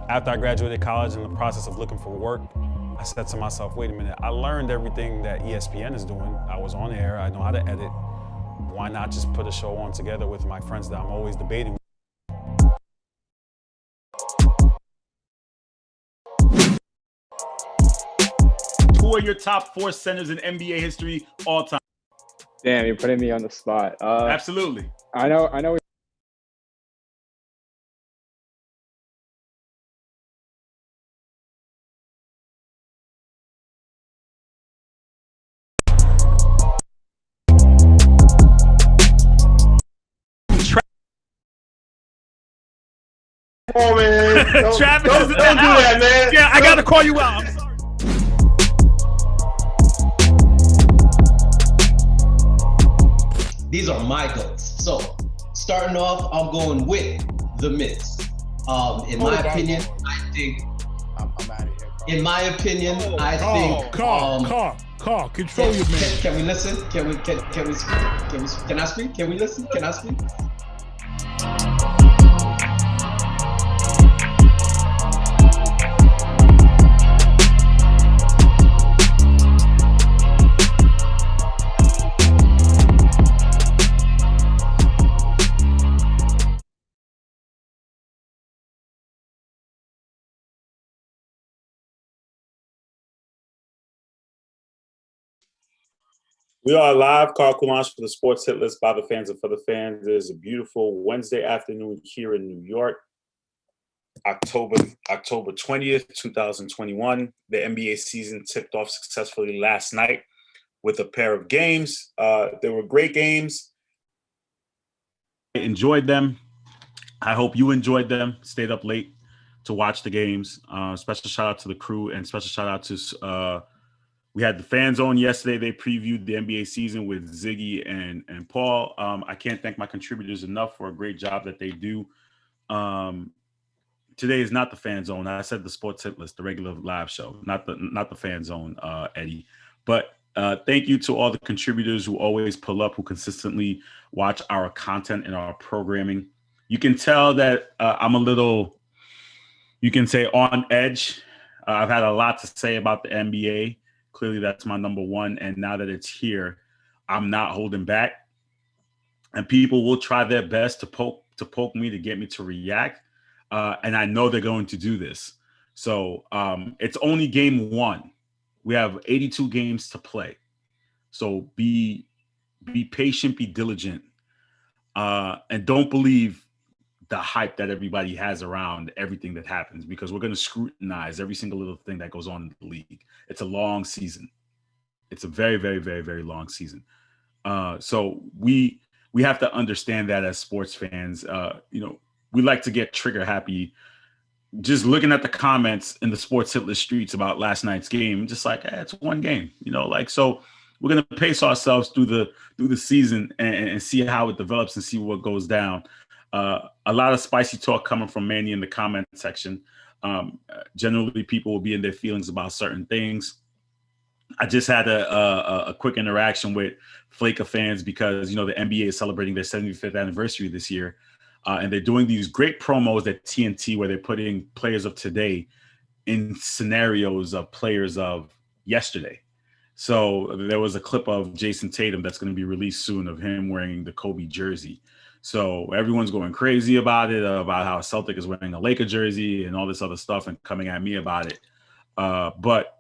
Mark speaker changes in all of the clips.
Speaker 1: After I graduated college, in the process of looking for work, I said to myself, wait a minute, I learned everything that ESPN is doing. I was on air, I know how to edit. Why not just put a show on together with my friends that I'm always debating?
Speaker 2: Who are your top 4 centers in NBA history all time?
Speaker 3: Damn, you're putting me on the spot.
Speaker 2: Absolutely.
Speaker 3: I know.
Speaker 4: Oh man,
Speaker 2: Travis
Speaker 4: don't
Speaker 2: is
Speaker 4: do
Speaker 2: in the house.
Speaker 4: that, man.
Speaker 2: Yeah, I gotta call you out. I'm sorry.
Speaker 5: These are my goats. So, starting off, I'm going with the Knicks. In my opinion, I think.
Speaker 6: I'm out of here.
Speaker 5: In my opinion, I think.
Speaker 6: Carl, control your man.
Speaker 5: Can we listen? Can we speak? Can I speak? Can we listen? Can I speak?
Speaker 7: We are live. Carl Coulange for the Sports Hit List by the fans and for the fans. It is a beautiful Wednesday afternoon here in New York, October 20th, 2021. The NBA season tipped off successfully last night with a pair of games. They were great games.
Speaker 2: I enjoyed them. I hope you enjoyed them. Stayed up late to watch the games. Special shout out to the crew and special shout out to we had the Fan Zone yesterday. They previewed the NBA season with Ziggy and Paul. I can't thank my contributors enough for a great job that they do. Today is not the Fan Zone. I said the Sports Hit List, the regular live show, not the Fan Zone, Eddie. But thank you to all the contributors who always pull up, who consistently watch our content and our programming. You can tell that I'm a little, you can say, on edge. I've had a lot to say about the NBA. Clearly, that's my number one. And now that it's here, I'm not holding back. And people will try their best to poke me, to get me to react. And I know they're going to do this. So it's only game one. We have 82 games to play. So be patient, be diligent, and don't believe the hype that everybody has around everything that happens, because we're going to scrutinize every single little thing that goes on in the league. It's a long season. It's a very, very, very, very long season. So we have to understand that as sports fans. We like to get trigger happy just looking at the comments in the Sports Hit List streets about last night's game. Just like, it's one game, so we're going to pace ourselves through the season and see how it develops and see what goes down. A lot of spicy talk coming from Manny in the comment section. Generally, people will be in their feelings about certain things. I just had a quick interaction with Flaker fans because, the NBA is celebrating their 75th anniversary this year. And they're doing these great promos at TNT where they're putting players of today in scenarios of players of yesterday. So there was a clip of Jason Tatum that's going to be released soon of him wearing the Kobe jersey. So everyone's going crazy about it, about how Celtic is wearing a Laker jersey and all this other stuff and coming at me about it. But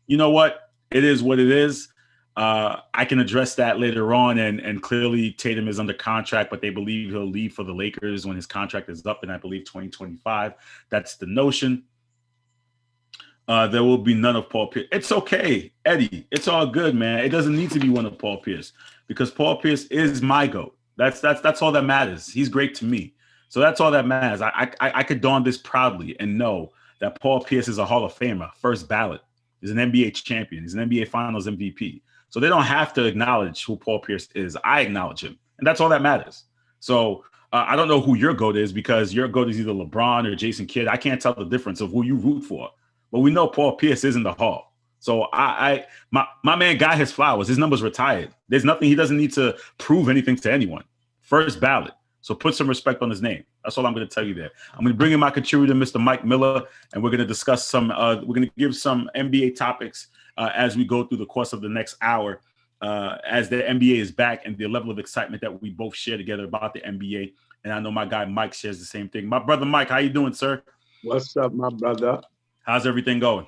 Speaker 2: you know what? It is what it is. I can address that later on. And clearly Tatum is under contract, but they believe he'll leave for the Lakers when his contract is up in, I believe, 2025. That's the notion. There will be none of Paul Pierce. It's okay, Eddie. It's all good, man. It doesn't need to be one of Paul Pierce because Paul Pierce is my GOAT. That's all that matters. He's great to me. So that's all that matters. I could don this proudly and know that Paul Pierce is a Hall of Famer, first ballot. He's an NBA champion. He's an NBA Finals MVP. So they don't have to acknowledge who Paul Pierce is. I acknowledge him. And that's all that matters. So I don't know who your GOAT is because your GOAT is either LeBron or Jason Kidd. I can't tell the difference of who you root for. But we know Paul Pierce is in the Hall. So my man got his flowers. His number's retired. There's nothing. He doesn't need to prove anything to anyone. First ballot. So put some respect on his name. That's all I'm going to tell you there. I'm going to bring in my contributor, Mr. Mike Miller, and we're going to discuss some. We're going to give some NBA topics as we go through the course of the next hour, as the NBA is back and the level of excitement that we both share together about the NBA. And I know my guy Mike shares the same thing. My brother Mike, how you doing, sir?
Speaker 4: What's up, my brother?
Speaker 2: How's everything going?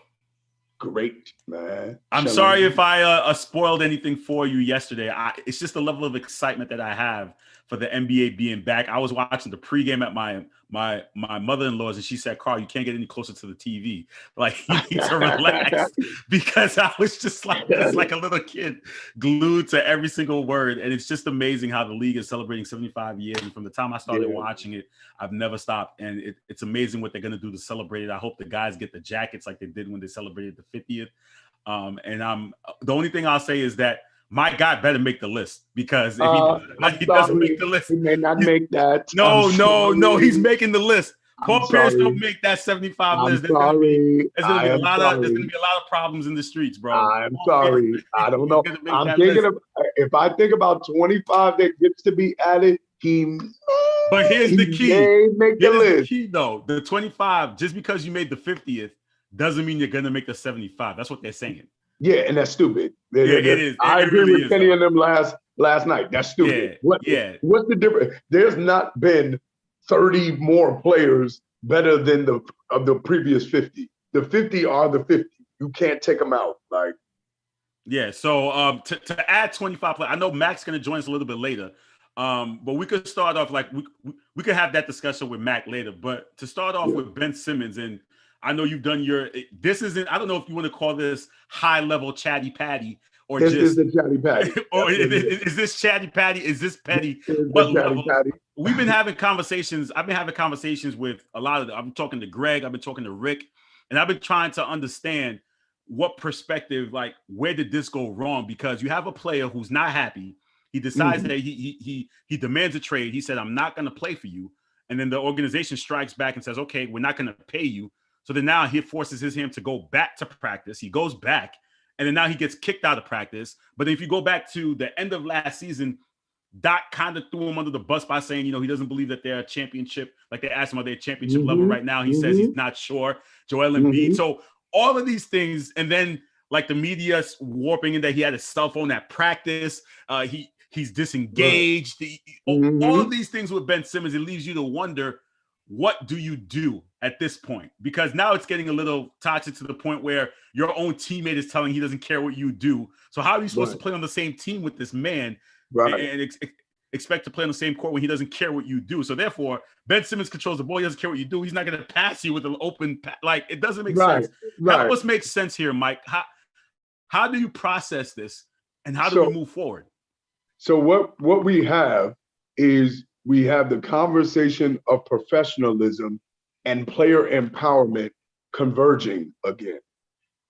Speaker 4: Great, man.
Speaker 2: I'm sorry if I spoiled anything for you yesterday. It's just the level of excitement that I have for the NBA being back. I was watching the pregame at my mother-in-law's, and she said, "Carl, you can't get any closer to the TV. Like, you need to relax," because I was just like a little kid glued to every single word. And it's just amazing how the league is celebrating 75 years. And from the time I started watching it, I've never stopped. And it's amazing what they're going to do to celebrate it. I hope the guys get the jackets like they did when they celebrated the 50th. And the only thing I'll say is that my guy better make the list, because if he doesn't make the list,
Speaker 4: he may not make that.
Speaker 2: No, he's making the list. Paul Pierce don't make that 75 list. There's gonna be a lot of problems in the streets, bro.
Speaker 4: I'm sorry. I don't know. I'm thinking of, if I think about 25 that gets to be added,
Speaker 2: but here's the key.
Speaker 4: Make the list.
Speaker 2: The key though, the 25, just because you made the 50th doesn't mean you're gonna make the 75. That's what they're saying.
Speaker 4: Yeah, and that's stupid.
Speaker 2: It is.
Speaker 4: I agree with Kenny and them last night. That's stupid. What's the difference? There's not been 30 more players better than the previous 50. The 50 are the 50. You can't take them out. Like,
Speaker 2: yeah. So to add 25 players, I know Mac's going to join us a little bit later. But we could start off like we could have that discussion with Mac later. But to start off with Ben Simmons, and I know you've done this isn't, I don't know if you want to call this high level chatty patty or
Speaker 4: this is the chatty patty.
Speaker 2: Or is this chatty patty? Is this petty?
Speaker 4: What level?
Speaker 2: We've been having conversations. I've been having conversations with a lot of I'm talking to Greg. I've been talking to Rick, and I've been trying to understand what perspective, like, where did this go wrong? Because you have a player who's not happy. He decides that he demands a trade. He said, "I'm not going to play for you." And then the organization strikes back and says, "Okay, we're not going to pay you." So then now he forces him to go back to practice. He goes back, and then now he gets kicked out of practice. But if you go back to the end of last season, Doc kind of threw him under the bus by saying, he doesn't believe that they're a championship. Like, they asked him, are they a championship level right now? He says he's not sure. Joel Embiid. So all of these things, and then like the media warping in that he had a cell phone at practice. He's disengaged. All of these things with Ben Simmons, it leaves you to wonder, what do you do at this point? Because now it's getting a little toxic to the point where your own teammate is telling he doesn't care what you do. So how are you supposed to play on the same team with this man and expect to play on the same court when he doesn't care what you do? So therefore, Ben Simmons controls the ball. He doesn't care what you do. He's not going to pass you with an open like, it doesn't make sense. Help us make sense here, Mike. How do you process this, and how do we move forward?
Speaker 4: So what we have is we have the conversation of professionalism and player empowerment converging again,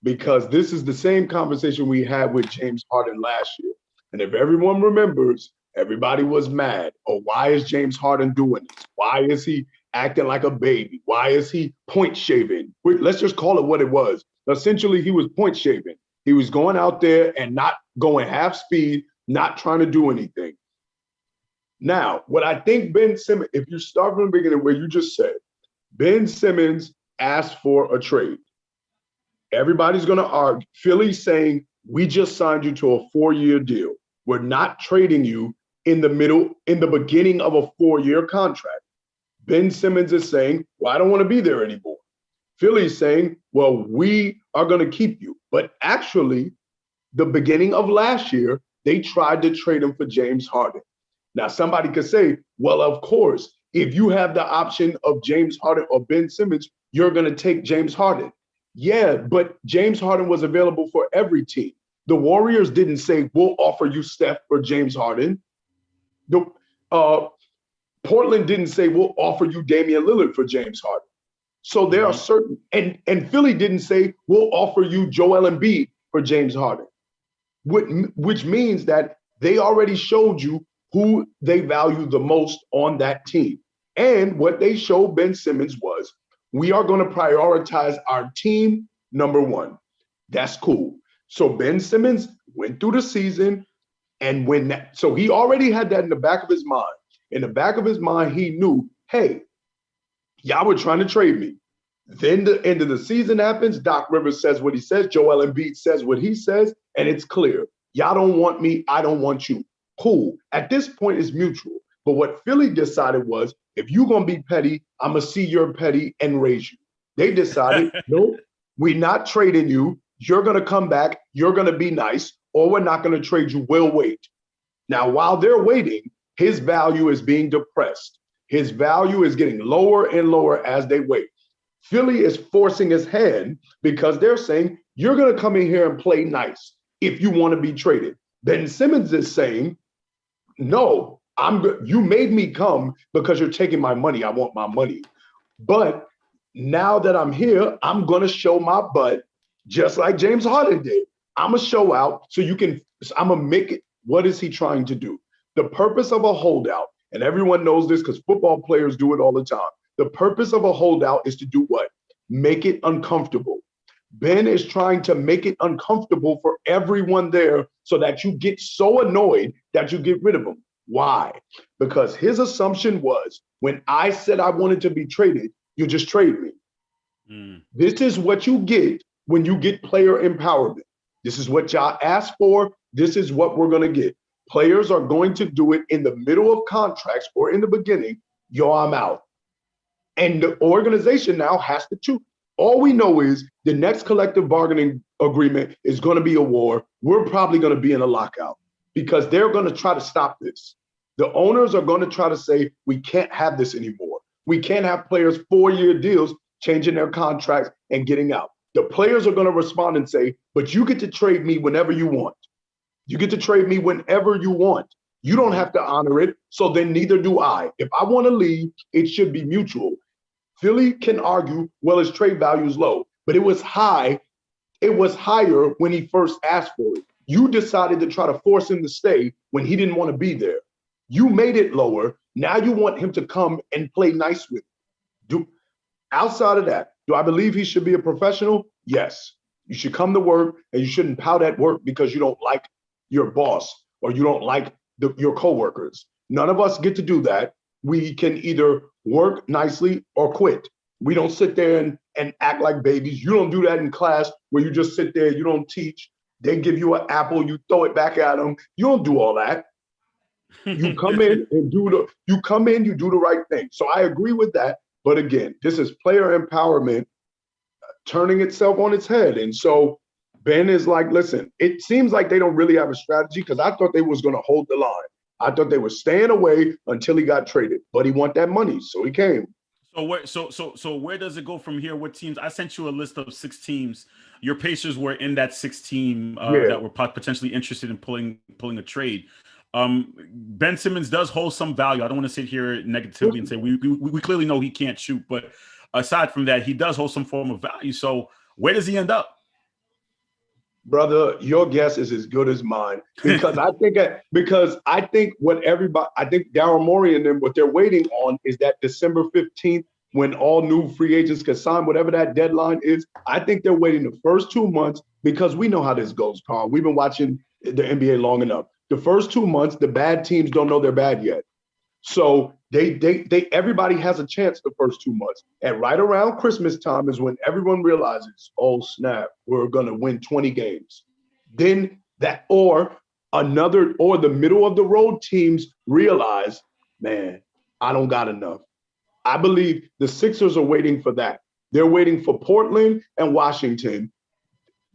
Speaker 4: because this is the same conversation we had with James Harden last year. And if everyone remembers, everybody was mad. Oh, why is James Harden doing this? Why is he acting like a baby? Why is he point shaving? Let's just call it what it was. Essentially, he was point shaving. He was going out there and not going half speed, not trying to do anything. Now, what I think Ben Simmons, if you start from the beginning where you just said, Ben Simmons asked for a trade. Everybody's going to argue. Philly's saying, we just signed you to a 4-year deal. We're not trading you in the beginning of a 4-year contract. Ben Simmons is saying, well, I don't want to be there anymore. Philly's saying, well, we are going to keep you. But actually, the beginning of last year, they tried to trade him for James Harden. Now, somebody could say, well, of course, if you have the option of James Harden or Ben Simmons, you're going to take James Harden. Yeah, but James Harden was available for every team. The Warriors didn't say, we'll offer you Steph for James Harden. Portland didn't say, we'll offer you Damian Lillard for James Harden. So there are certain, and Philly didn't say, we'll offer you Joel Embiid for James Harden, which means that they already showed you who they value the most on that team. And what they showed Ben Simmons was, we are going to prioritize our team number one. That's cool. So Ben Simmons went through the season, and so he already had that in the back of his mind. In the back of his mind, he knew, hey, y'all were trying to trade me. Then the end of the season happens. Doc Rivers says what he says. Joel Embiid says what he says, and it's clear. Y'all don't want me. I don't want you. Cool. At this point, it's mutual. But what Philly decided was, if you're going to be petty, I'm going to see you're petty and raise you. They decided, nope, we're not trading you. You're going to come back. You're going to be nice, or we're not going to trade you. We'll wait. Now, while they're waiting, his value is being depressed. His value is getting lower and lower as they wait. Philly is forcing his hand because they're saying, you're going to come in here and play nice if you want to be traded. Ben Simmons is saying, no, you made me come because you're taking my money. I want my money. But now that I'm here, I'm going to show my butt just like James Harden did. I'm going to show out so I'm going to make it. What is he trying to do? The purpose of a holdout, and everyone knows this because football players do it all the time. The purpose of a holdout is to do what? Make it uncomfortable. Ben is trying to make it uncomfortable for everyone there so that you get so annoyed that you get rid of him. Why? Because his assumption was, when I said I wanted to be traded, you just trade me. This is what you get when you get player empowerment. This is what y'all asked for. This is what we're going to get. Players are going to do it in the middle of contracts or in the beginning. Yo, I'm out. And the organization now has to choose. All we know is the next collective bargaining agreement is going to be a war. We're probably going to be in a lockout because they're going to try to stop this. The owners are going to try to say, we can't have this anymore. We can't have players 4-year deals changing their contracts and getting out. The players are going to respond and say, but you get to trade me whenever you want. You get to trade me whenever you want. You don't have to honor it, so then neither do I. If I want to leave, it should be mutual. Philly can argue, well, his trade value is low, but it was high. It was higher when he first asked for it. You decided to try to force him to stay when he didn't want to be there. You made it lower. Now you want him to come and play nice with you. Outside of that, do I believe he should be a professional? Yes. You should come to work, and you shouldn't pout at work because you don't like your boss or you don't like your coworkers. None of us get to do that. We can either work nicely or quit. We don't sit there and act like babies. You don't do that in class where you just sit there, you don't teach. They give you an apple, you throw it back at them. You don't do all that. You come in and you do the right thing. So I agree with that. But again, this is player empowerment turning itself on its head. And so Ben is like, listen, it seems like they don't really have a strategy because I thought they was going to hold the line. I thought they were staying away until he got traded, but he want that money, so he came.
Speaker 2: So where does it go from here? What teams? I sent you a list of 6 teams. Your Pacers were in that 6 team that were potentially interested in pulling a trade. Ben Simmons does hold some value. I don't want to sit here negatively and say we clearly know he can't shoot, but aside from that, he does hold some form of value. So where does he end up?
Speaker 4: Brother, your guess is as good as mine because I think Daryl Morey and them, what they're waiting on is that December 15th when all new free agents can sign, whatever that deadline is. I think they're waiting the first 2 months because we know how this goes, Carl. We've been watching the NBA long enough. The first 2 months, the bad teams don't know they're bad yet. So everybody has a chance the first 2 months. And right around Christmas time is when everyone realizes, oh snap, we're gonna win 20 games. Then or the middle of the road teams realize, man, I don't got enough. I believe the Sixers are waiting for that. They're waiting for Portland and Washington,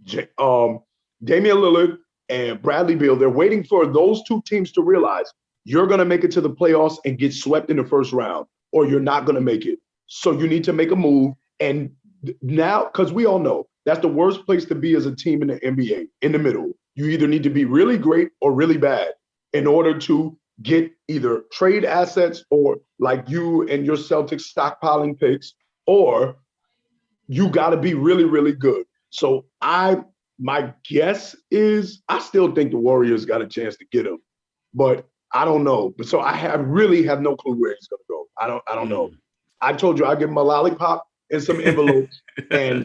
Speaker 4: Damian Lillard and Bradley Beal. They're waiting for those 2 teams to realize you're going to make it to the playoffs and get swept in the first round, or you're not going to make it. So you need to make a move. And now, because we all know that's the worst place to be as a team in the NBA, in the middle. You either need to be really great or really bad in order to get either trade assets or like you and your Celtics stockpiling picks, or you got to be really, really good. So my guess is I still think the Warriors got a chance to get him, but I don't know. So I really have no clue where he's going to go. I don't know. I told you I'd give him a lollipop and some envelopes, and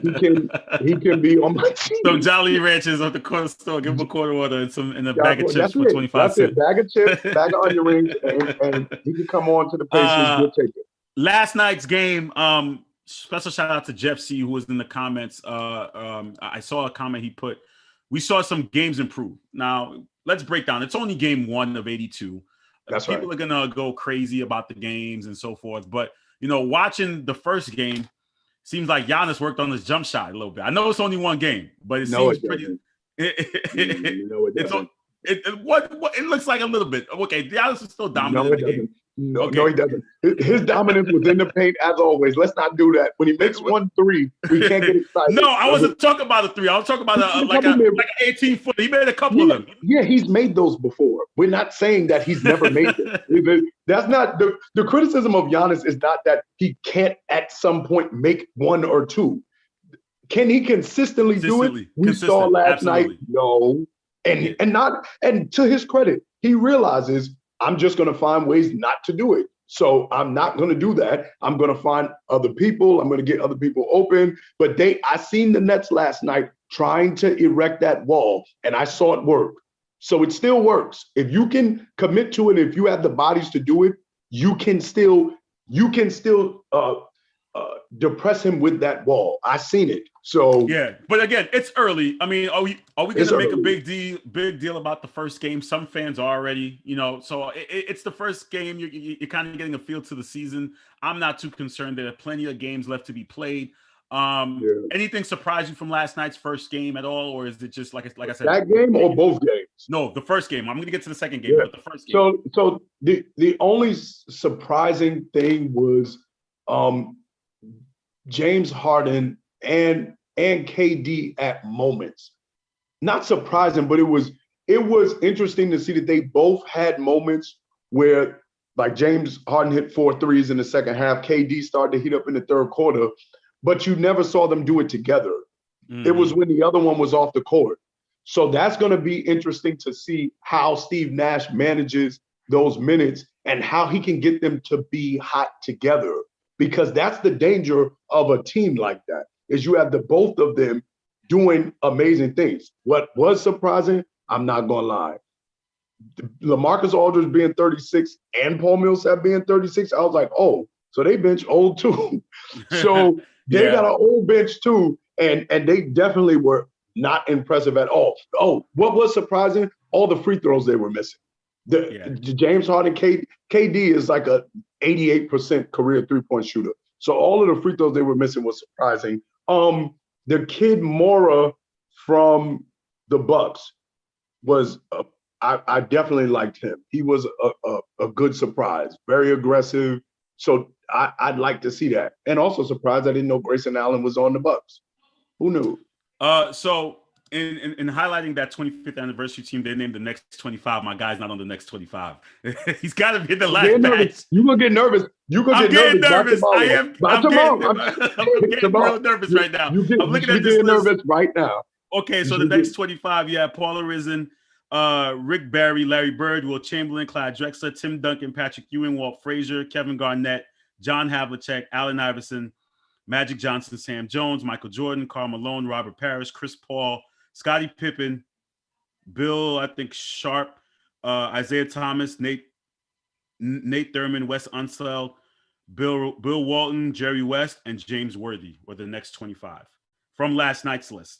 Speaker 4: he can be on my team.
Speaker 2: Some Jolly Ranchers at the corner store. Give him a quarter order and a
Speaker 4: Yeah,
Speaker 2: bag of chips
Speaker 4: that's
Speaker 2: for
Speaker 4: it.
Speaker 2: 25
Speaker 4: That's
Speaker 2: cents.
Speaker 4: it. Bag of chips, bag of onion rings, and he can come on to the Pacers. We'll take it.
Speaker 2: Last night's game, special shout out to Jeff C, who was in the comments. I saw a comment he put. We saw some games improve. Now, let's break down. It's only game 1 of 82.
Speaker 4: That's
Speaker 2: People
Speaker 4: right.
Speaker 2: are going to go crazy about the games and so forth. But, watching the first game, seems like Giannis worked on his jump shot a little bit. I know it's only one game, but it seems pretty. It looks like a little bit. Okay, Giannis is still dominant in the game.
Speaker 4: No, he doesn't. His dominance was in the paint as always. Let's not do that. When he makes 1 3, we can't get excited.
Speaker 2: No, I wasn't talking about a 3. I was talking about like an 18-foot. He made a couple of them.
Speaker 4: Yeah, he's made those before. We're not saying that he's never made them. That's not the criticism of Giannis is not that he can't at some point make 1 or 2. Can he consistently do it? We saw last night. No. And to his credit, he realizes I'm just going to find ways not to do it. So I'm not going to do that. I'm going to find other people. I'm going to get other people open. But I seen the Nets last night trying to erect that wall, and I saw it work. So it still works. If you can commit to it, if you have the bodies to do it, you can still depress him with that wall. I seen it. So
Speaker 2: yeah, but again, it's early. I mean, are we going to make a big deal about the first game? Some fans are already, So it's the first game. You're kind of getting a feel to the season. I'm not too concerned. There are plenty of games left to be played. Anything surprise you from last night's first game at all, or is it just like I said,
Speaker 4: that game or both games?
Speaker 2: No, the first game. I'm going to get to the second game, but the first game.
Speaker 4: So the only surprising thing was James Harden and KD at moments. Not surprising, but it was interesting to see that they both had moments where, like, James Harden hit 4 threes in the second half. KD started to heat up in the third quarter, but you never saw them do it together. Mm-hmm. It was when the other one was off the court. So that's going to be interesting to see how Steve Nash manages those minutes and how he can get them to be hot together, because that's the danger of a team like that. Is you have the both of them doing amazing things. What was surprising, I'm not going to lie, LaMarcus Aldridge being 36 and Paul Millsap being 36, I was like, oh, so they bench old too. So they got an old bench too, and they definitely were not impressive at all. Oh, what was surprising? All the free throws they were missing. James Harden, KD is like a 88% career three-point shooter. So all of the free throws they were missing was surprising. The kid Mora from the Bucks was I definitely liked him. He was a good surprise, very aggressive. So I'd like to see that. And also surprised I didn't know Grayson Allen was on the Bucks. Who knew?
Speaker 2: So in highlighting that 25th anniversary team, they named the next 25. My guy's not on the next 25. He's got to be in the last batch.
Speaker 4: You're going to get nervous. I'm getting nervous.
Speaker 2: I'm getting real nervous right now. I'm looking at this list.
Speaker 4: Nervous right now.
Speaker 2: Okay, so the next 25, Paul Arizin, Rick Barry, Larry Bird, Will Chamberlain, Clyde Drexler, Tim Duncan, Patrick Ewing, Walt Frazier, Kevin Garnett, John Havlicek, Allen Iverson, Magic Johnson, Sam Jones, Michael Jordan, Karl Malone, Robert Parrish, Chris Paul, Scottie Pippen, Bill, Sharp, Isaiah Thomas, Nate Thurman, Wes Unseld, Bill Walton, Jerry West, and James Worthy were the next 25 from last night's list.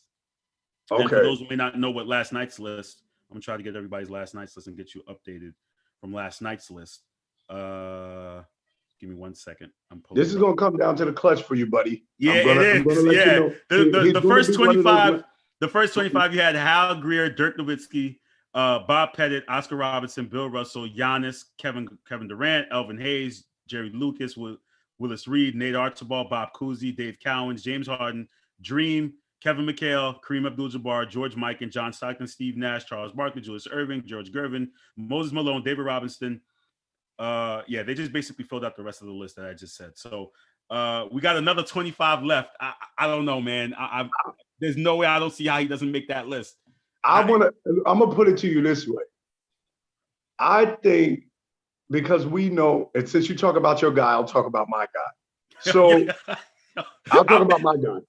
Speaker 2: Okay. And for those who may not know what last night's list, I'm gonna try to get everybody's last night's list and get you updated from last night's list. Give me 1 second.
Speaker 4: This is gonna come down to the clutch for you, buddy.
Speaker 2: Yeah, it is. The first 25. The first 25, you had Hal Greer, Dirk Nowitzki, Bob Pettit, Oscar Robertson, Bill Russell, Giannis, Kevin Durant, Elvin Hayes, Jerry Lucas, Willis Reed, Nate Archibald, Bob Cousy, Dave Cowens, James Harden, Dream, Kevin McHale, Kareem Abdul-Jabbar, George Mikan, John Stockton, Steve Nash, Charles Barkley, Julius Erving, George Gervin, Moses Malone, David Robinson. They just basically filled out the rest of the list that I just said. So we got another 25 left. I don't know, man. There's no way I don't see how he doesn't make that list.
Speaker 4: I'm gonna put it to you this way. I think because we know, and since you talk about your guy, I'll talk about my guy. So I'll talk about my guy.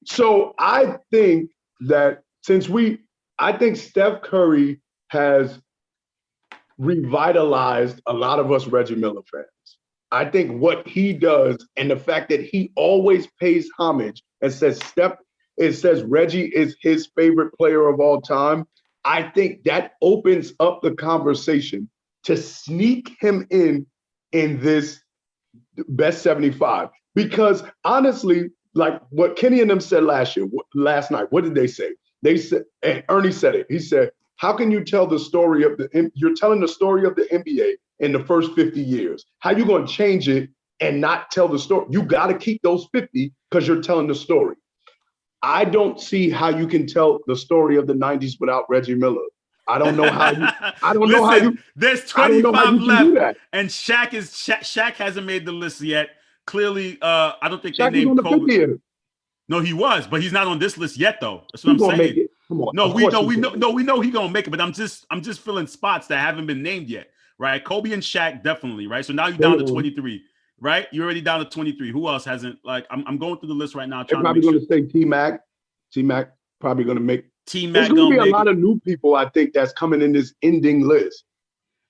Speaker 4: So I think that I think Steph Curry has revitalized a lot of us Reggie Miller fans. I think what he does and the fact that he always pays homage and says Reggie is his favorite player of all time. I think that opens up the conversation to sneak him in this best 75. Because honestly, like what Kenny and them said last night, what did they say? They said, and Ernie said it. He said, how can you tell the story of you're telling the story of the NBA in the first 50 years? How you going to change it and not tell the story? You got to keep those 50 because you're telling the story. I don't see how you can tell the story of the 90s without Reggie Miller. I don't know how you.
Speaker 2: There's 25 left, and Shaq hasn't made the list yet. Clearly, I don't think
Speaker 4: Shaq
Speaker 2: they named Kobe.
Speaker 4: 50th.
Speaker 2: No, he was, but he's not on this list yet, though. That's what I'm saying.
Speaker 4: Come on.
Speaker 2: No, we know he's gonna make it, but I'm just filling spots that haven't been named yet, right? Kobe and Shaq definitely, right? So now you're down to 23, right? You're already down to 23. Who else hasn't? Like, I'm going through the list right now.
Speaker 4: They're probably going to say T-Mac. T-Mac probably going to make.
Speaker 2: T-Mac
Speaker 4: There's going to be a lot of new people, I think, that's coming in this ending list.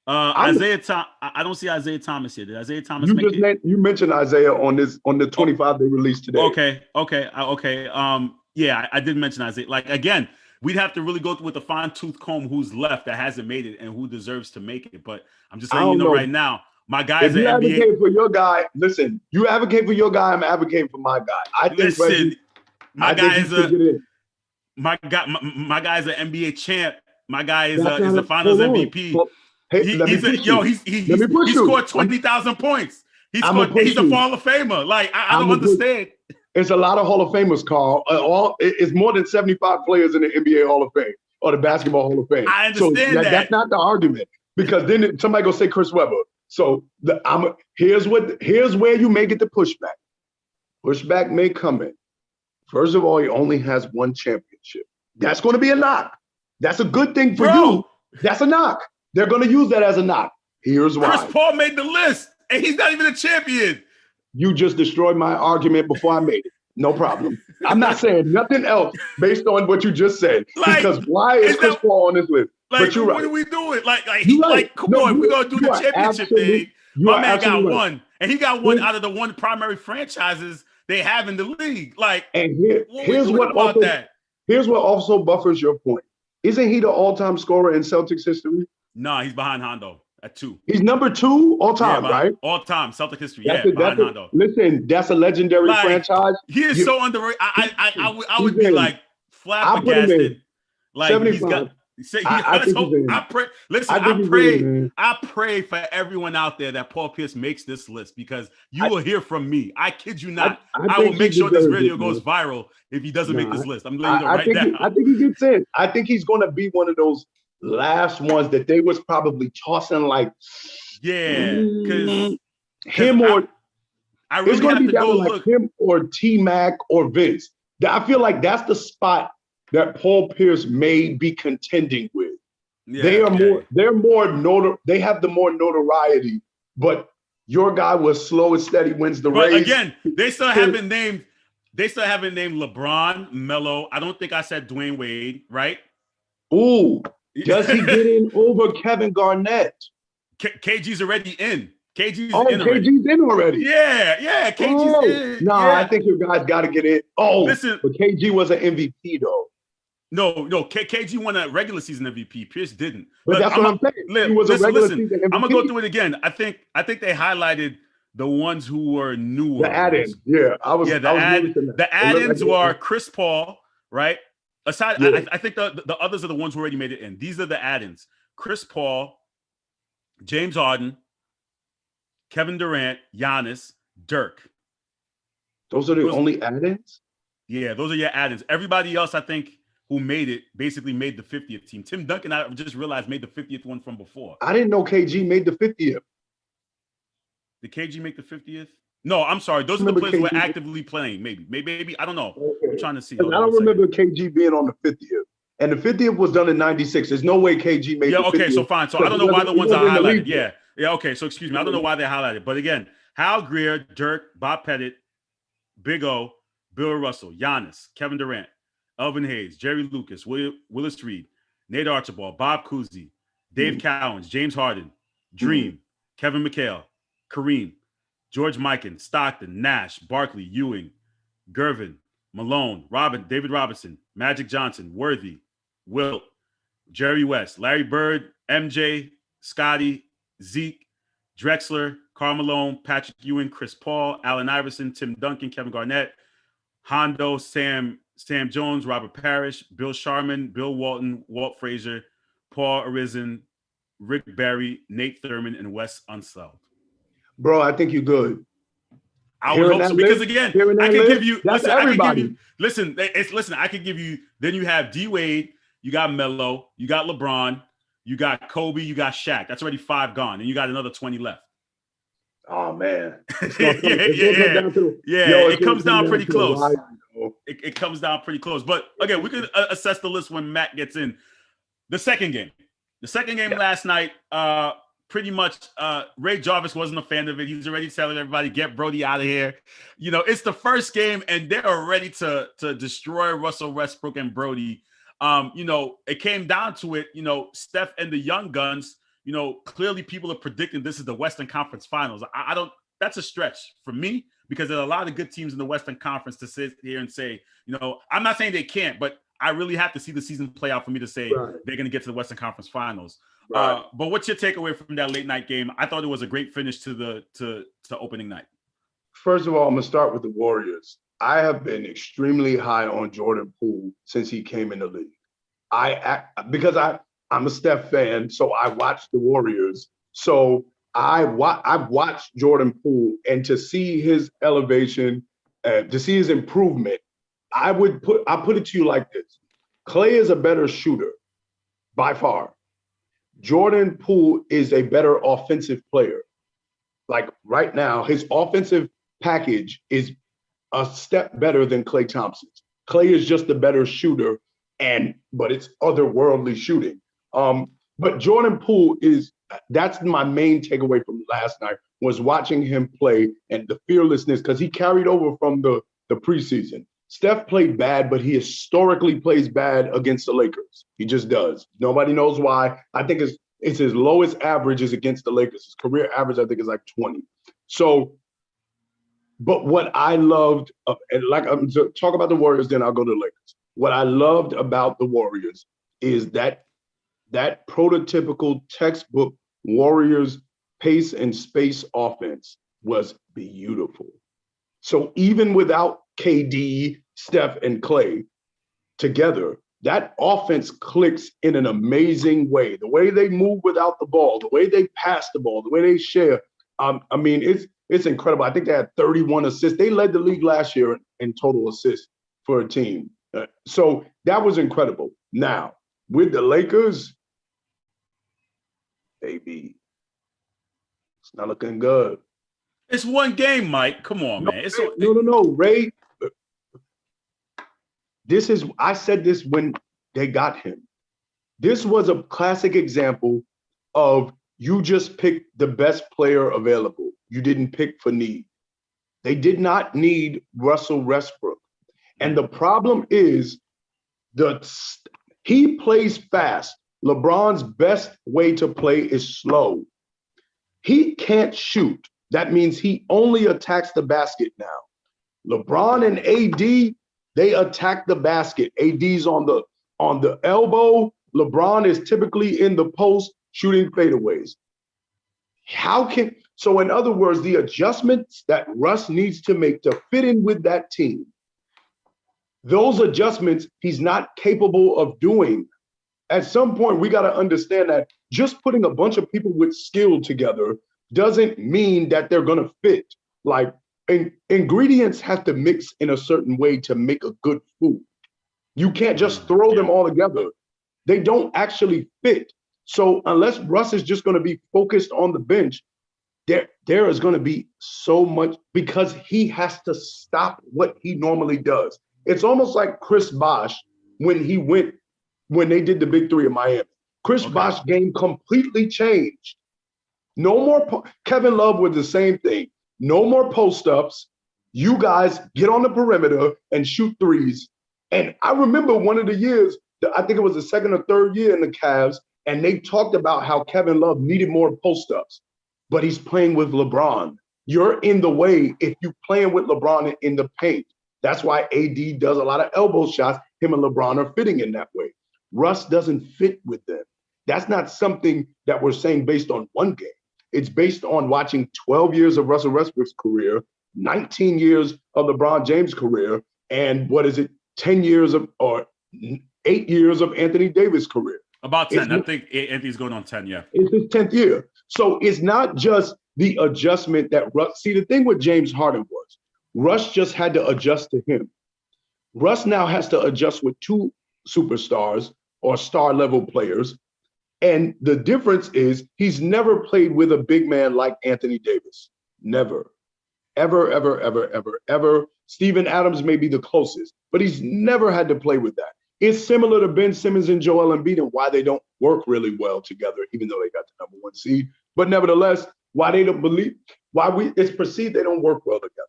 Speaker 2: Isaiah Thomas. I don't see Isaiah Thomas here. Did Isaiah Thomas make it?
Speaker 4: You mentioned Isaiah on the 25 they released today.
Speaker 2: Okay. Yeah, I did mention Isaiah. Like, again, we'd have to really go through with a fine-tooth comb who's left that hasn't made it and who deserves to make it. But I'm just letting you know right now, my guy's an NBA.
Speaker 4: Advocate for your guy, listen, you advocate for your guy, I'm advocating for my guy. I think Reggie,
Speaker 2: my guy is an NBA champ. My guy is a Finals MVP. He scored 20,000 points. He's a Hall of Famer. Like, I don't understand.
Speaker 4: It's a lot of Hall of Famers, Carl. It's more than 75 players in the NBA Hall of Fame or the Basketball Hall of Fame.
Speaker 2: I understand that.
Speaker 4: That's not the argument, because then somebody gonna say Chris Webber. So here's where you may get the pushback. Pushback may come in. First of all, he only has one championship. That's going to be a knock. That's a good thing for you. That's a knock. They're going to use that as a knock. Here's why.
Speaker 2: Chris Paul made the list, and he's not even a champion.
Speaker 4: You just destroyed my argument before I made it. No problem. I'm not saying nothing else based on what you just said.
Speaker 2: Like,
Speaker 4: because why is Chris Paul on this list?
Speaker 2: Like,
Speaker 4: but you're right.
Speaker 2: What are we doing? Come on, we're going to do the championship thing. My man got one, and he got one out of the one primary franchises they have in the league. Like,
Speaker 4: and here's what also buffers your point. Isn't he the all-time scorer in Celtics history?
Speaker 2: No, he's behind Hondo at 2.
Speaker 4: He's number 2 all-time, right?
Speaker 2: All-time Celtic history.
Speaker 4: Behind Hondo. Listen, that's a legendary franchise.
Speaker 2: He is so underrated. I would be like flabbergasted. Like,
Speaker 4: 75.
Speaker 2: I pray. Listen, I pray for everyone out there that Paul Pierce makes this list, because you will hear from me. I kid you not. I will make sure this video goes viral if he doesn't make this list. I'm letting you know right now.
Speaker 4: I think he gets in. I think he's going to be one of those last ones that they was probably tossing like.
Speaker 2: Yeah, because
Speaker 4: him or
Speaker 2: I really
Speaker 4: it's going to be
Speaker 2: go
Speaker 4: like him or T-Mac or Vince. I feel like that's the spot that Paul Pierce may be contending with. Yeah, they have the more notoriety, but your guy was slow and steady, wins the race.
Speaker 2: Again, they still haven't named LeBron, Melo. I don't think I said Dwayne Wade, right?
Speaker 4: Ooh, does he get in over Kevin Garnett?
Speaker 2: KG's already in. KG's
Speaker 4: in already.
Speaker 2: Yeah, KG's in.
Speaker 4: No, I think your guys got to get in. Oh, listen, but KG was an MVP though.
Speaker 2: No, KG won a regular season MVP. Pierce didn't.
Speaker 4: But that's what I'm saying. He was a regular season MVP.
Speaker 2: I'm gonna go through it again. I think they highlighted the ones who were newer.
Speaker 4: The add-ins. Yeah,
Speaker 2: the add-ins were Chris Paul, right? Aside, yeah. I think the others are the ones who already made it in. These are the add-ins: Chris Paul, James Harden, Kevin Durant, Giannis, Dirk.
Speaker 4: Those are the only add-ins?
Speaker 2: Yeah, those are your add-ins. Everybody else, I think, who made it basically made the 50th team. Tim Duncan, I just realized, made the 50th one from before.
Speaker 4: I didn't know KG made the 50th.
Speaker 2: Did KG make the 50th? No, I'm sorry. Those are the players who were actively playing. Maybe. I don't know. Okay. I'm trying to see.
Speaker 4: I don't remember KG being on the 50th. And the 50th was done in 96. There's no way KG made the 50th.
Speaker 2: Yeah, okay, so fine. So I don't know why the ones are highlighted. Yeah, okay. So excuse me. I don't know why they're highlighted. But again, Hal Greer, Dirk, Bob Pettit, Big O, Bill Russell, Giannis, Kevin Durant, Elvin Hayes, Jerry Lucas, Willis Reed, Nate Archibald, Bob Cousy, Dave Cowens, James Harden, Dream, Kevin McHale, Kareem, George Mikan, Stockton, Nash, Barkley, Ewing, Gervin, Malone, David Robinson, Magic Johnson, Worthy, Wilt, Jerry West, Larry Bird, MJ, Scotty, Zeke, Drexler, Karl Malone, Patrick Ewing, Chris Paul, Allen Iverson, Tim Duncan, Kevin Garnett, Hondo, Sam Jones, Robert Parrish, Bill Sharman, Bill Walton, Walt Frazier, Paul Arizin, Rick Barry, Nate Thurman, and Wes Unseld.
Speaker 4: Bro, I think you're good.
Speaker 2: I would hope so, because again, I can give you,
Speaker 4: that's
Speaker 2: listen,
Speaker 4: everybody.
Speaker 2: I can give you, listen, I can give you, then you have D Wade, you got Melo, you got LeBron, you got Kobe, you got Shaq. That's already 5 gone, and you got another 20 left.
Speaker 4: Oh man.
Speaker 2: It comes down pretty close. It comes down pretty close. But again, we can assess the list when Matt gets in. The second game last night, pretty much Ray Jarvis wasn't a fan of it. He was already telling everybody, get Brody out of here. You know, it's the first game and they're ready to destroy Russell Westbrook and Brody. You know, it came down to it, you know, Steph and the young guns, you know, clearly people are predicting this is the Western Conference Finals. I don't, that's a stretch for me, because there are a lot of good teams in the Western Conference to sit here and say, you know, I'm not saying they can't, but I really have to see the season play out for me to say they're going to get to the Western Conference Finals. Right. But what's your takeaway from that late night game? I thought it was a great finish to the opening night. First
Speaker 4: of all, I'm going to start with the Warriors. I have been extremely high on Jordan Poole since he came in the league. Because I'm a Steph fan, so I watch the Warriors. So I've watched Jordan Poole, and to see his elevation, to see his improvement, I put it to you like this. Klay is a better shooter by far. Jordan Poole is a better offensive player. Like right now, his offensive package is a step better than Klay Thompson's. Klay is just a better shooter, but it's otherworldly shooting. But Jordan Poole that's my main takeaway from last night, was watching him play and the fearlessness, because he carried over from the preseason. Steph played bad, but he historically plays bad against the Lakers. He just does. Nobody knows why. I think it's his lowest average is against the Lakers. His career average, I think, is like 20. So, but what I loved, and like I'm to talk about the Warriors, then I'll go to the Lakers. What I loved about the Warriors is that prototypical textbook Warriors pace and space offense was beautiful. So even without KD, Steph, and Klay together, that offense clicks in an amazing way. The way they move without the ball, the way they pass the ball, the way they share. I mean, it's incredible. I think they had 31 assists. They led the league last year in total assists for a team. So that was incredible. Now, with the Lakers, baby, it's not looking good.
Speaker 2: It's one game, Mike. Come on, man.
Speaker 4: No, Ray. I said this when they got him. This was a classic example of you just picked the best player available. You didn't pick for need. They did not need Russell Westbrook. And the problem is he plays fast. LeBron's best way to play is slow. He can't shoot. That means he only attacks the basket now. LeBron and AD, they attack the basket. AD's on the elbow. LeBron is typically in the post shooting fadeaways. So in other words, the adjustments that Russ needs to make to fit in with that team, those adjustments he's not capable of doing. At some point, we got to understand that just putting a bunch of people with skill together doesn't mean that they're going to fit. Like, ingredients have to mix in a certain way to make a good food. You can't just throw them all together. They don't actually fit. So unless Russ is just going to be focused on the bench, there is going to be so much, because he has to stop what he normally does. It's almost like Chris Bosh when they did the Big Three in Miami. Chris Bosh's game completely changed. No more Kevin Love with the same thing. No more post-ups. You guys get on the perimeter and shoot threes. And I remember one of the years, I think it was the second or third year in the Cavs, and they talked about how Kevin Love needed more post-ups, but he's playing with LeBron. You're in the way if you're playing with LeBron in the paint. That's why AD does a lot of elbow shots. Him and LeBron are fitting in that way. Russ doesn't fit with them. That's not something that we're saying based on one game. It's based on watching 12 years of Russell Westbrook's career, 19 years of LeBron James' career, and 10 years of, or 8 years of Anthony Davis' career.
Speaker 2: About 10. I think Anthony's going on 10, yeah.
Speaker 4: It's his 10th year. So it's not just the adjustment that Russ, see, the thing with James Harden was, Russ just had to adjust to him. Russ now has to adjust with two superstars or star level players. And the difference is he's never played with a big man like Anthony Davis. Never. Ever, ever, ever, ever, ever. Steven Adams may be the closest, but he's never had to play with that. It's similar to Ben Simmons and Joel Embiid and why they don't work really well together, even though they got the #1 seed. But nevertheless, why they don't believe, it's perceived they don't work well together.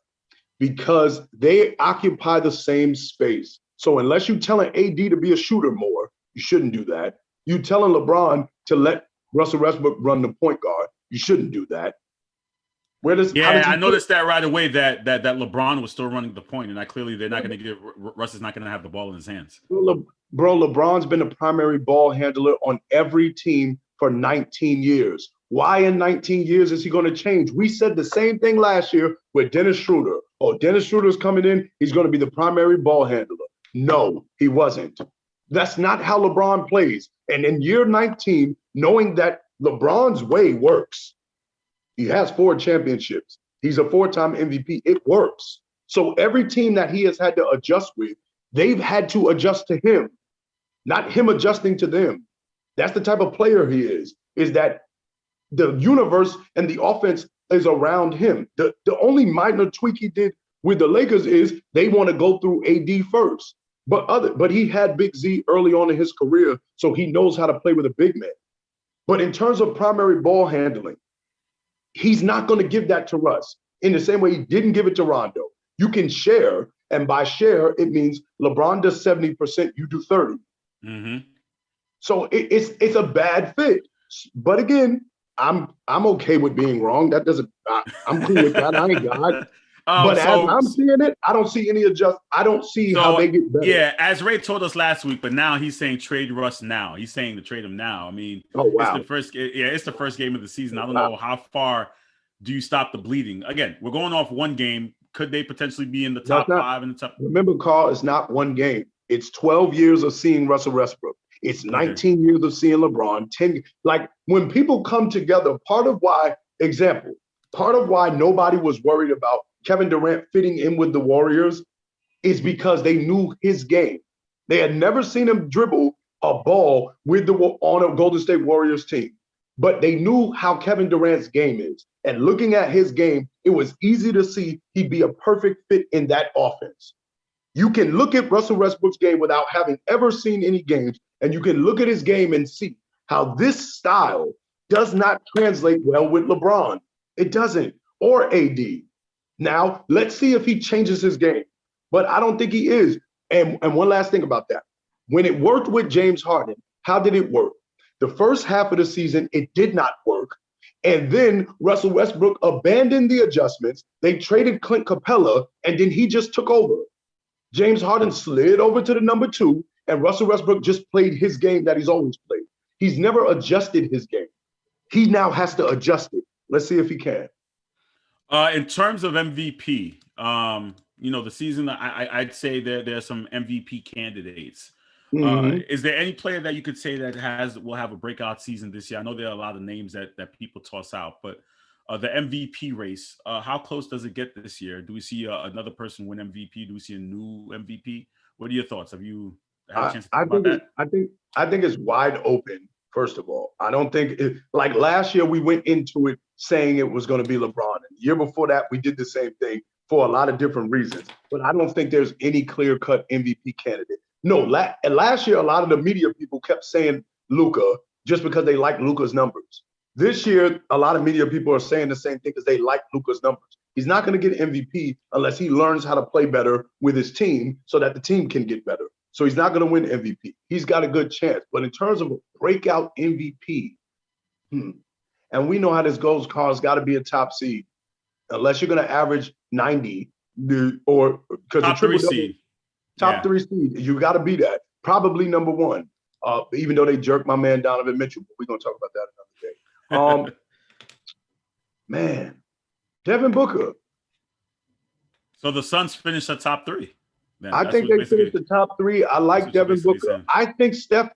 Speaker 4: Because they occupy the same space. So unless you're telling AD to be a shooter more, you shouldn't do that. You telling LeBron to let Russell Westbrook run the point guard, you shouldn't do that.
Speaker 2: I noticed that right away that LeBron was still running the point, and they're not going to give Russ is not going to have the ball in his hands.
Speaker 4: Bro, LeBron's been the primary ball handler on every team for 19 years. Why in 19 years is he going to change? We said the same thing last year with Dennis Schroeder. Oh, Dennis Schroeder's coming in, he's going to be the primary ball handler. No, he wasn't. That's not how LeBron plays. And in year 19, knowing that LeBron's way works, he has 4 championships. He's a 4-time MVP. It works. So every team that he has had to adjust with, they've had to adjust to him, not him adjusting to them. That's the type of player he is that the universe and the offense is around him. The only minor tweak he did with the Lakers is they want to go through AD first. But he had Big Z early on in his career, so he knows how to play with a big man. But in terms of primary ball handling, he's not going to give that to Russ in the same way he didn't give it to Rondo. You can share, and by share, it means LeBron does 70%, you do 30.
Speaker 2: Mm-hmm.
Speaker 4: So it's a bad fit. But again, I'm okay with being wrong. That doesn't. I'm cool with that. I ain't God. But as I'm seeing it, I don't see any adjust. I don't see how they get better.
Speaker 2: Yeah, as Ray told us last week, but now he's saying trade Russ now. He's saying to trade him now. I mean,
Speaker 4: wow.
Speaker 2: It's the first game of the season. I don't know how far do you stop the bleeding. Again, we're going off one game. Could they potentially be in the top 5 in the top?
Speaker 4: Remember, Carl, it's not one game. It's 12 years of seeing Russell Westbrook. It's 19 years of seeing LeBron. 10. Like when people come together, part of why nobody was worried about Kevin Durant fitting in with the Warriors is because they knew his game. They had never seen him dribble a ball on a Golden State Warriors team, but they knew how Kevin Durant's game is. And looking at his game, it was easy to see he'd be a perfect fit in that offense. You can look at Russell Westbrook's game without having ever seen any games, and you can look at his game and see how this style does not translate well with LeBron. It doesn't, or AD. Now, let's see if he changes his game. But I don't think he is. And one last thing about that. When it worked with James Harden, how did it work? The first half of the season, it did not work. And then Russell Westbrook abandoned the adjustments. They traded Clint Capella, and then he just took over. James Harden slid over to the #2, and Russell Westbrook just played his game that he's always played. He's never adjusted his game. He now has to adjust it. Let's see if he can.
Speaker 2: In terms of MVP, the season, I'd say there's some MVP candidates.
Speaker 4: Mm-hmm.
Speaker 2: Is there any player that you could say that will have a breakout season this year? I know there are a lot of names that people toss out, but the MVP race, how close does it get this year? Do we see another person win MVP? Do we see a new MVP? What are your thoughts? Have you had a chance to think about that?
Speaker 4: I think it's wide open. First of all, I don't think like last year we went into it saying it was going to be LeBron. And the year before that, we did the same thing for a lot of different reasons. But I don't think there's any clear-cut MVP candidate. No, last year, a lot of the media people kept saying Luka just because they like Luka's numbers. This year, a lot of media people are saying the same thing because they like Luka's numbers. He's not going to get MVP unless he learns how to play better with his team so that the team can get better. So he's not going to win MVP. He's got a good chance. But in terms of a breakout MVP, and we know how this goes, Carl's got to be a top seed. Unless you're going to average 90 or because the triple seed. Top 3 seed, you got to be that. Probably number 1. Even though they jerked my man Donovan Mitchell, but we're going to talk about that another day. Man, Devin Booker.
Speaker 2: So the Suns finished the top 3. Then.
Speaker 4: I think they finished the top 3. I like Devin Booker. I think Steph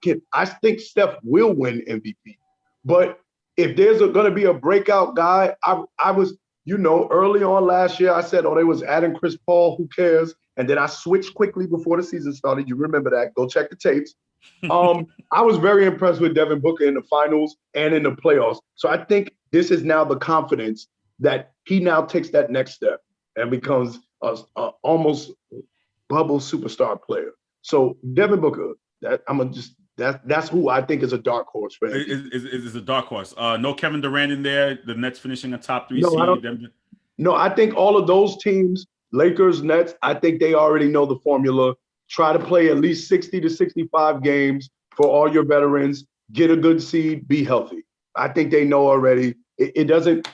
Speaker 4: will win MVP. But if there's going to be a breakout guy, I was, early on last year, I said, they was adding Chris Paul. Who cares? And then I switched quickly before the season started. You remember that. Go check the tapes. I was very impressed with Devin Booker in the finals and in the playoffs. So I think this is now the confidence that he now takes that next step and becomes a almost bubble superstar player. So Devin Booker, that's who I think is a dark horse for him.
Speaker 2: Is a dark horse. No Kevin Durant in there. The Nets finishing a top 3 seed.
Speaker 4: No, I think all of those teams, Lakers, Nets, I think they already know the formula. Try to play at least 60 to 65 games for all your veterans, get a good seed, be healthy. I think they know already. It doesn't,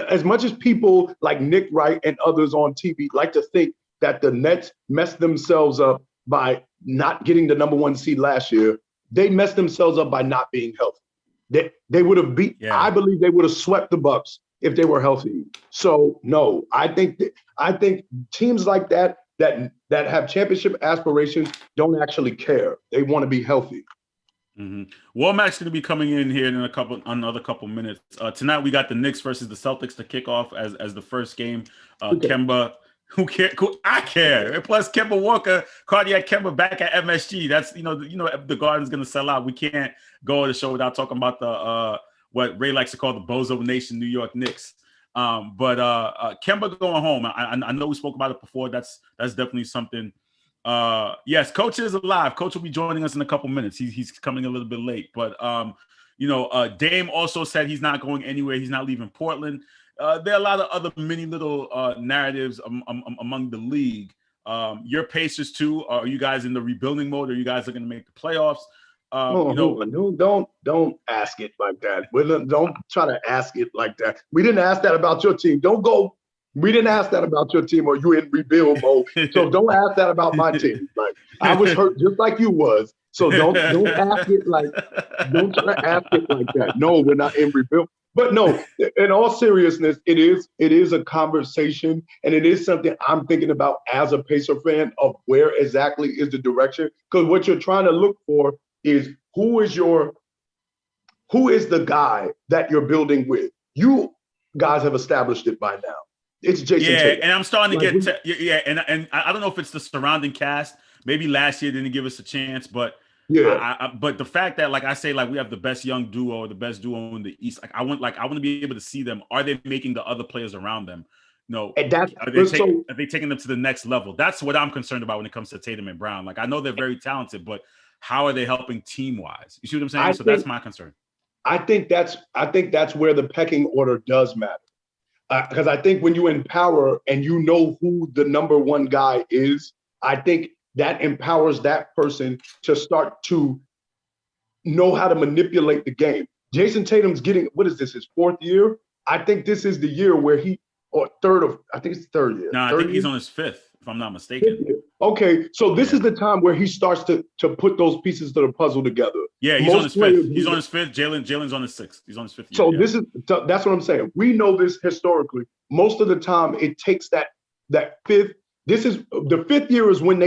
Speaker 4: as much as people like Nick Wright and others on TV like to think that the Nets messed themselves up by not getting the number 1 seed last year, they messed themselves up by not being healthy. They would have I believe they would have swept the Bucks if they were healthy. So no, I think teams like that have championship aspirations don't actually care. They want to be healthy.
Speaker 2: Womack's going to be coming in here in another couple minutes. Tonight we got the Knicks versus the Celtics to kick off as the first game. Kemba, who care? I care. And plus Kemba Walker, cardiac Kemba back at MSG. That's the Garden's going to sell out. We can't go on the show without talking about the what Ray likes to call the Bozo Nation New York Knicks. But Kemba going home. I know we spoke about it before. That's definitely something. Yes, Coach is alive. Coach will be joining us in a couple minutes. He's coming a little bit late, but Dame also said he's not going anywhere. He's not leaving Portland. There are a lot of other mini little narratives among the league. Your Pacers too. Are you guys in the rebuilding mode? Are you guys looking to make the playoffs?
Speaker 4: Don't ask it like that. Don't try to ask it like that. We didn't ask that about your team. Don't go. We didn't ask that about your team, or you in rebuild mode. So don't ask that about my team. Like I was hurt just like you was. So don't ask it like. Don't try to ask it like that. No, we're not in rebuild. But no, in all seriousness, it is a conversation, and it is something I'm thinking about as a Pacer fan of where exactly is the direction. Because what you're trying to look for is who is the guy that you're building with. You guys have established it by now. It's Jason Tatum.
Speaker 2: And I'm starting to get and I don't know if it's the surrounding cast. Maybe last year didn't give us a chance, but but the fact that like I say, like we have the best young duo or the best duo in the East, like I want to be able to see them. Are they making the other players around them? No,
Speaker 4: and
Speaker 2: are they taking them to the next level? That's what I'm concerned about when it comes to Tatum and Brown. Like I know they're very talented, but how are they helping team wise? You see what I'm saying? That's my concern.
Speaker 4: I think that's where the pecking order does matter. Because I think when you empower and you know who the number 1 guy is, I think that empowers that person to start to know how to manipulate the game. Jason Tatum's getting, what is this, his 4th year? I think this is the year where I think it's 3rd year.
Speaker 2: No, I think he's on his 5th, if I'm not mistaken.
Speaker 4: Okay, so this is the time where he starts to put those pieces to the puzzle together.
Speaker 2: Yeah, he's on his 5th. He's on his 5th. Jalen's on his 6th. He's on his 5th year.
Speaker 4: So that's what I'm saying. We know this historically. Most of the time, it takes that 5th. This is the 5th year is when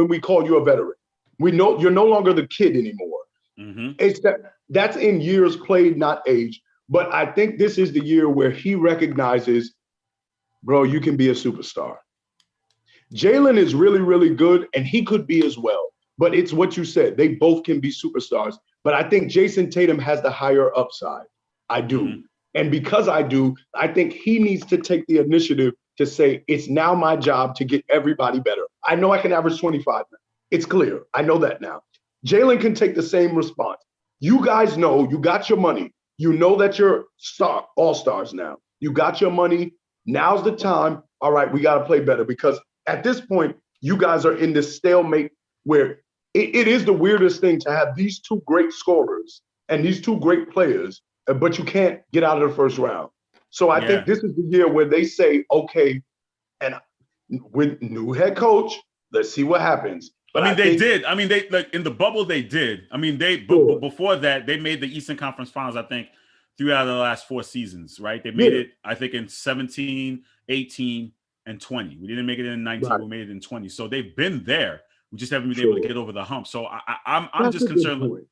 Speaker 4: we call you a veteran. We know you're no longer the kid anymore. It's that's in years played, not age. But I think this is the year where he recognizes, bro, you can be a superstar. Jalen is really, really good, and he could be as well. But it's what you said. They both can be superstars. But I think Jason Tatum has the higher upside. I do. And because I do, I think he needs to take the initiative to say, it's now my job to get everybody better. I know I can average 25 now. It's clear. I know that now. Jalen can take the same response. You guys know you got your money. You know that you're all-stars now. You got your money. Now's the time. All right, we got to play better because at this point, you guys are in this stalemate where it is the weirdest thing to have these two great scorers and these two great players, but you can't get out of the first round. So I think this is the year where they say, okay, and with new head coach, let's see what happens. But
Speaker 2: I mean, they did. I mean, they like in the bubble they did. I mean, before that they made the Eastern Conference Finals. I think 3 out of the last 4 seasons, right? They made it. I think in 17, 18, and 20. We didn't make it in 19. Right. We made it in 20. So they've been there. We just haven't been able to get over the hump. So I'm just concerned.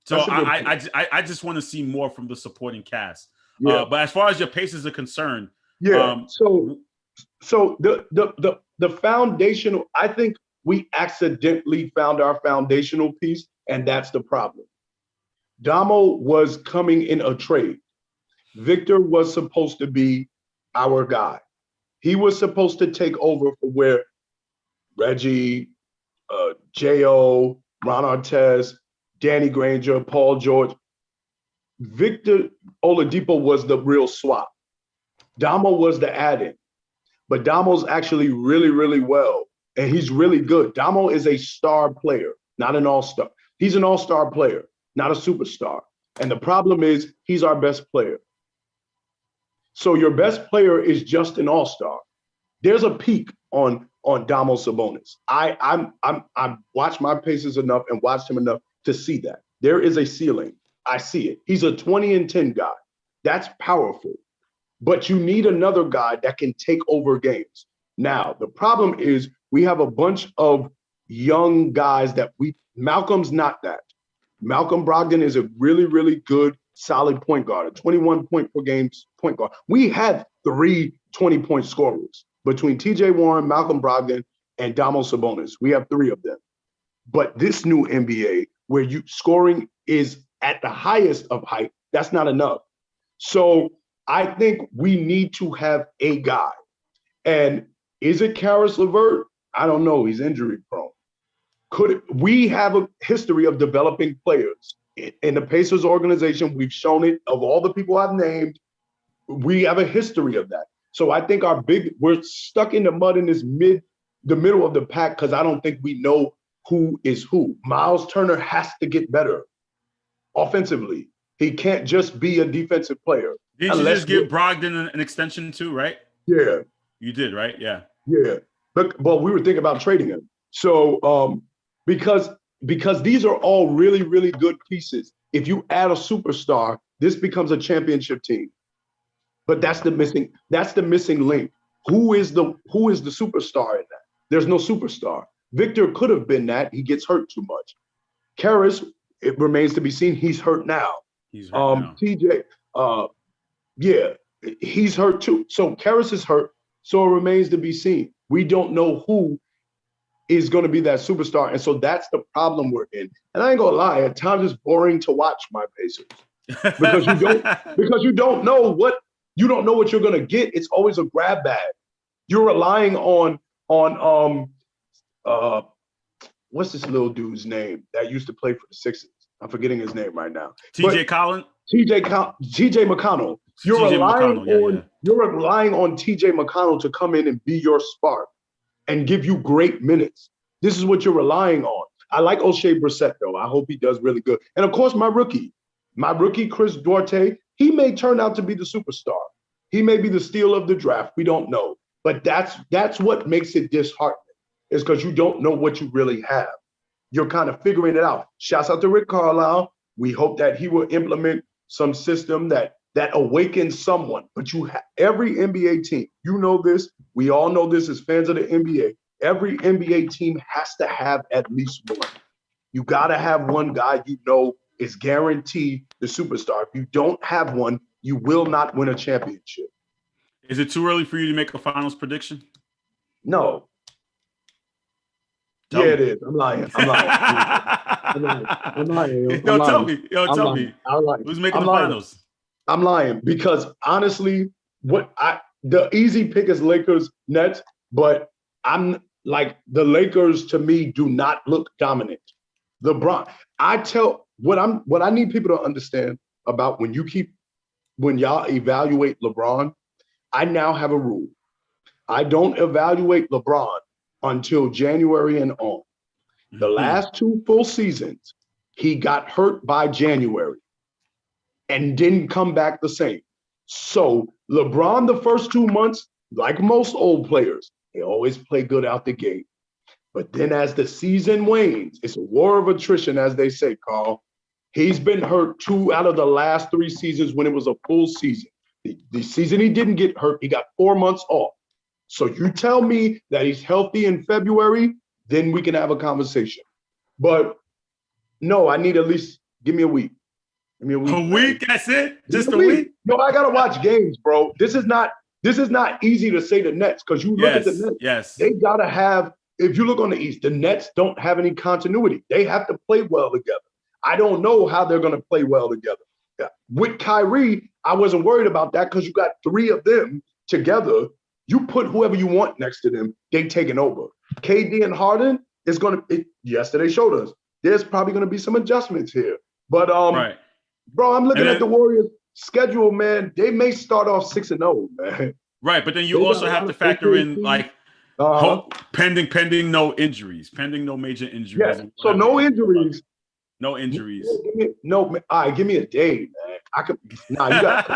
Speaker 2: So I just want to see more from the supporting cast. Yeah. But as far as your Pacers are concerned,
Speaker 4: so the foundational, I think we accidentally found our foundational piece, and that's the problem. Damo was coming in a trade. Victor was supposed to be our guy. He was supposed to take over for where Reggie, J.O., Ron Artest, Danny Granger, Paul George, Victor Oladipo was the real swap. Damo was the add-in. But Damo's actually really, really well, and he's really good. Damo is a star player, not an all-star. He's an all-star player, not a superstar. And the problem is he's our best player. So your best player is just an all-star. There's a peak on Damo Sabonis. I'm watched my Pacers enough and watched him enough to see that. There is a ceiling. I see it. He's a 20-10 guy. That's powerful. But you need another guy that can take over games. Now, the problem is we have a bunch of young guys that Malcolm's not that. Malcolm Brogdon is a really, really good, solid point guard, a 21 point per game point guard. We have 3 20-point scorers between TJ Warren, Malcolm Brogdon, and Damo Sabonis. We have 3 of them. But this new NBA, where scoring is at the highest of height, that's not enough. So I think we need to have a guy. And is it Karis LeVert? I don't know. He's injury prone. We have a history of developing players in the Pacers organization? We've shown it. Of all the people I've named, we have a history of that. So I think we're stuck in the mud in the middle of the pack because I don't think we know who is who. Miles Turner has to get better offensively. He can't just be a defensive player.
Speaker 2: Did you just give Brogdon an extension too, right?
Speaker 4: Yeah.
Speaker 2: You did, right? Yeah.
Speaker 4: Yeah. But we were thinking about trading him. So because these are all really, really good pieces. If you add a superstar, this becomes a championship team. But that's the missing link. Who is the superstar in that? There's no superstar. Victor could have been that. He gets hurt too much. Karis, it remains to be seen. He's hurt now.
Speaker 2: He's hurt now.
Speaker 4: TJ, he's hurt too. So Karis is hurt. So it remains to be seen. We don't know who is going to be that superstar. And so that's the problem we're in. And I ain't gonna lie, at times it's boring to watch my Pacers. Because you don't know what you're gonna get. It's always a grab bag. You're relying on what's this little dude's name that used to play for the Sixers? I'm forgetting his name right now.
Speaker 2: TJ
Speaker 4: McConnell. You're relying on TJ McConnell to come in and be your spark and give you great minutes. This is what you're relying on. I like O'Shea Brissett, though. I hope he does really good. And of course, my rookie, Chris Duarte, he may turn out to be the superstar. He may be the steal of the draft. We don't know. But that's what makes it disheartening, is because you don't know what you really have. You're kind of figuring it out. Shouts out to Rick Carlisle. We hope that he will implement some system that awakens someone. But every NBA team, you know this, we all know this as fans of the NBA, every NBA team has to have at least one. You got to have one guy you know is guaranteed the superstar. If you don't have one, you will not win a championship.
Speaker 2: Is it too early for you to make a finals prediction?
Speaker 4: No. Yeah, it is. I'm lying. I'm lying.
Speaker 2: Tell me. Who's making the finals?
Speaker 4: I'm lying because honestly, the easy pick is Lakers Nets, but I'm like, the Lakers to me do not look dominant. LeBron, what I need people to understand about when y'all evaluate LeBron, I now have a rule. I don't evaluate LeBron until January and on. The last 2 full seasons, he got hurt by January and didn't come back the same. So LeBron, the first 2 months, like most old players, they always play good out the gate. But then as the season wanes, it's a war of attrition, as they say, Carl. He's been hurt 2 out of the last 3 seasons when it was a full season. The season he didn't get hurt, he got 4 months off. So you tell me that he's healthy in February, then we can have a conversation. But no, I need at least, give me a week. Give me a week.
Speaker 2: A week, that's it? Just a week?
Speaker 4: No, I gotta watch games, bro. This is not easy to say the Nets, because you look at the Nets.
Speaker 2: Yes.
Speaker 4: They gotta have, if you look on the East, the Nets don't have any continuity. They have to play well together. I don't know how they're gonna play well together. With Kyrie, I wasn't worried about that because you got 3 of them together. You put whoever you want next to them, they taking over. KD and Harden is yesterday showed us there's probably gonna be some adjustments here. But
Speaker 2: Right.
Speaker 4: bro, I'm looking at the Warriors schedule, man. They may start off 6-0, man.
Speaker 2: Right, but then you also have to factor in like pending no injuries, pending no major injuries.
Speaker 4: Yes. So no injuries.
Speaker 2: No injuries.
Speaker 4: All right, give me a day, man. I could. Nah, you got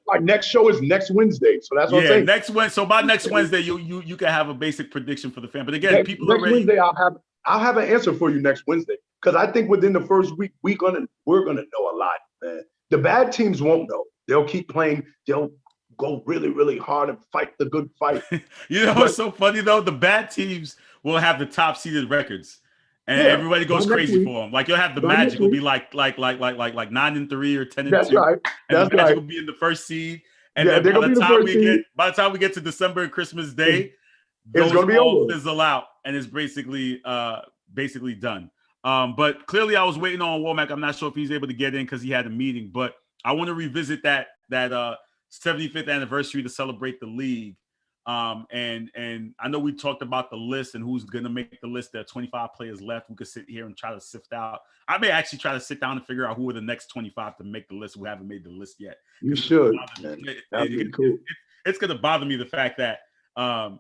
Speaker 4: our next show is next Wednesday, so that's what I'm saying.
Speaker 2: Next Wednesday. So by next Wednesday, you can have a basic prediction for the fan. But again, people
Speaker 4: next
Speaker 2: already.
Speaker 4: Wednesday, I'll have an answer for you next Wednesday, because I think within the first week we're gonna know a lot, man. The bad teams won't know. They'll keep playing. They'll go really, really hard and fight the good fight.
Speaker 2: You know what's so funny though? The bad teams will have the top seeded records. And everybody goes crazy for them. Like you'll have the Magic will be like 9-3 or 10-2.
Speaker 4: That's right.
Speaker 2: And the Magic will be in the first seed. And then by the time we get to December and Christmas Day,
Speaker 4: it's gonna be over.
Speaker 2: Fizzle out, and it's basically done. But clearly, I was waiting on Womack. I'm not sure if he's able to get in because he had a meeting. But I want to revisit that 75th anniversary to celebrate the league. And I know we talked about the list and who's going to make the list. There are 25 players left. We could sit here and try to sift out. I may actually try to sit down and figure out who are the next 25 to make the list who haven't made the list yet.
Speaker 4: You should. That'd be cool.
Speaker 2: It's going to bother me the fact that, my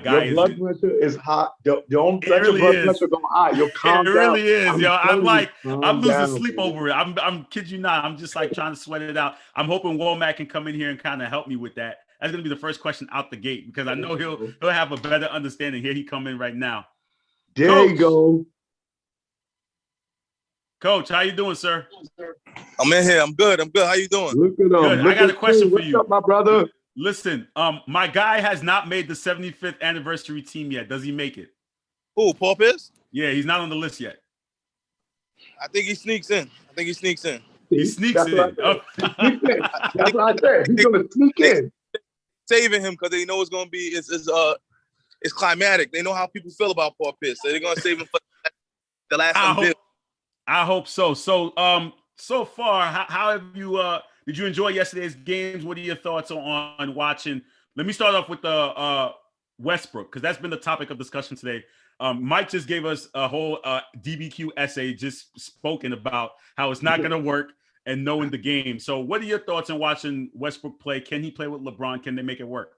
Speaker 4: guy your blood pressure is hot. Don't let your blood pressure go high. You'll calm down.
Speaker 2: It really is, yo. I'm losing sleep over it. I'm kid you not. I'm just like trying to sweat it out. I'm hoping Womack can come in here and kind of help me with that. That's gonna be the first question out the gate because I know he'll have a better understanding. Here he come in right now.
Speaker 4: There
Speaker 2: Coach.
Speaker 4: you go.
Speaker 2: Coach, how you doing, sir?
Speaker 8: I'm in here. I'm good. How you doing?
Speaker 4: Look at him.
Speaker 2: Good. I got a question for you.
Speaker 4: What's up, my brother?
Speaker 2: Listen, my guy has not made the 75th anniversary team yet. Does he make it?
Speaker 8: Who, Paul Pierce?
Speaker 2: Yeah, he's not on the list yet.
Speaker 8: I think he sneaks in.
Speaker 2: He sneaks in.
Speaker 4: That's what I said. He's gonna sneak in.
Speaker 8: Saving him because they know it's gonna be it's climatic. They know how people feel about Paul Pierce, so they're gonna save him for the last one.
Speaker 2: I hope so. So so far, how have you did you enjoy yesterday's games? What are your thoughts on watching? Let me start off with the Westbrook, because that's been the topic of discussion today. Mike just gave us a whole DBQ essay just spoken about how it's not going to work and knowing the game. So what are your thoughts on watching Westbrook play? Can he play with LeBron? Can they make it work?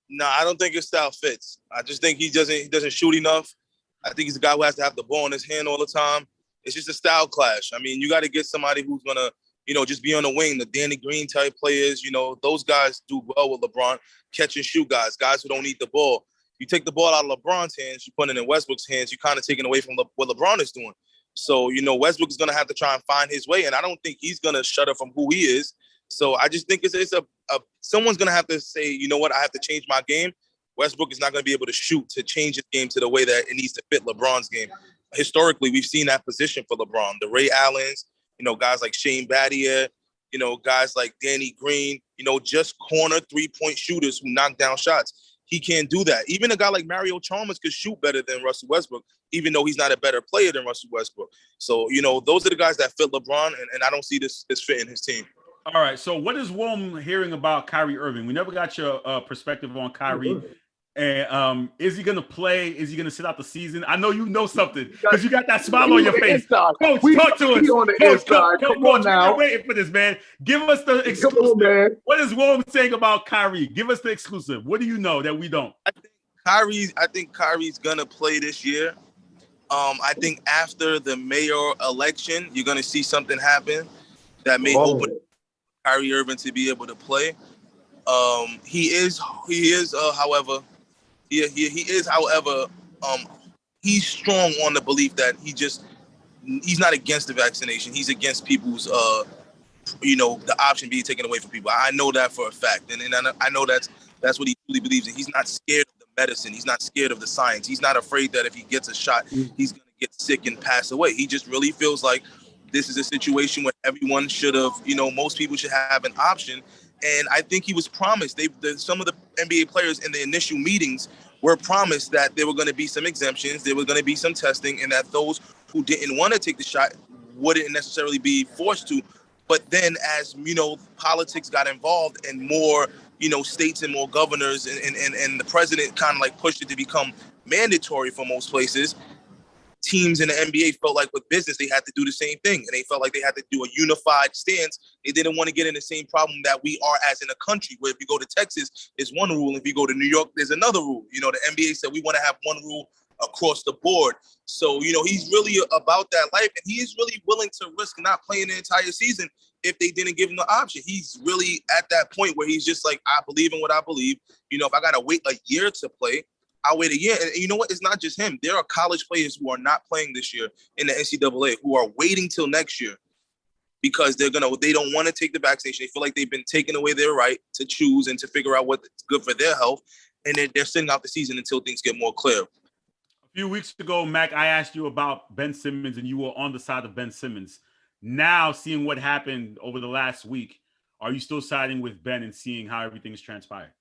Speaker 8: No, I don't think his style fits. I just think he doesn't shoot enough. I think he's a guy who has to have the ball in his hand all the time. It's just a style clash. I mean, you got to get somebody who's going to, just be on the wing, the Danny Green type players. Those guys do well with LeBron, catch and shoot guys who don't need the ball. You take the ball out of LeBron's hands, you put it in Westbrook's hands, you're kind of taking away from what LeBron is doing. So, Westbrook is going to have to try and find his way, and I don't think he's going to shut up from who he is. So I just think it's someone's going to have to say, you know what, I have to change my game. Westbrook is not going to be able to shoot to change his game to the way that it needs to fit LeBron's game. Historically, we've seen that position for LeBron. The Ray Allens, guys like Shane Battier, guys like Danny Green, just corner three-point shooters who knock down shots. He can't do that. Even a guy like Mario Chalmers could shoot better than Russell Westbrook, even though he's not a better player than Russell Westbrook. So, those are the guys that fit LeBron, and I don't see this fitting his team.
Speaker 2: All right. So what is Wom hearing about Kyrie Irving? We never got your perspective on Kyrie. And is he gonna play? Is he gonna sit out the season? I know you know something because you got that smile on your face. Coach, talk to us.
Speaker 4: On the
Speaker 2: Coach,
Speaker 4: inside. Come on
Speaker 2: Coach,
Speaker 4: now.
Speaker 2: we're waiting for this, man. Give us the
Speaker 4: Come
Speaker 2: exclusive.
Speaker 4: on, man.
Speaker 2: What is Rome saying about Kyrie? Give us the exclusive. What do you know that we don't?
Speaker 8: I think Kyrie's gonna play this year. I think after the mayor election, you're gonna see something happen that may open Kyrie Irving to be able to play. He is, however, he's strong on the belief that he's not against the vaccination. He's against people's, the option being taken away from people. I know that for a fact, and I know that's what he really believes in. He's not scared of the medicine. He's not scared of the science. He's not afraid that if he gets a shot, he's going to get sick and pass away. He just really feels like this is a situation where everyone should have, most people should have an option. And I think he was promised. Some of the NBA players in the initial meetings were promised that there were going to be some exemptions, there was going to be some testing, and that those who didn't want to take the shot wouldn't necessarily be forced to. But then as, politics got involved and more, states and more governors and the president kind of like pushed it to become mandatory for most places, teams in the NBA felt like with business, they had to do the same thing. And they felt like they had to do a unified stance. They didn't want to get in the same problem that we are as in a country, where if you go to Texas, it's one rule. If you go to New York, there's another rule. The NBA said we want to have one rule across the board. So, he's really about that life, and he is really willing to risk not playing the entire season if they didn't give him the option. He's really at that point where he's just like, I believe in what I believe. If I got to wait a year to play, I'll wait a year. And you know what? It's not just him. There are college players who are not playing this year in the NCAA who are waiting till next year because they don't want to take the vaccination. They feel like they've been taken away their right to choose and to figure out what's good for their health. And they're sitting out the season until things get more clear.
Speaker 2: A few weeks ago, Mac, I asked you about Ben Simmons, and you were on the side of Ben Simmons. Now, seeing what happened over the last week, are you still siding with Ben and seeing how everything's transpired?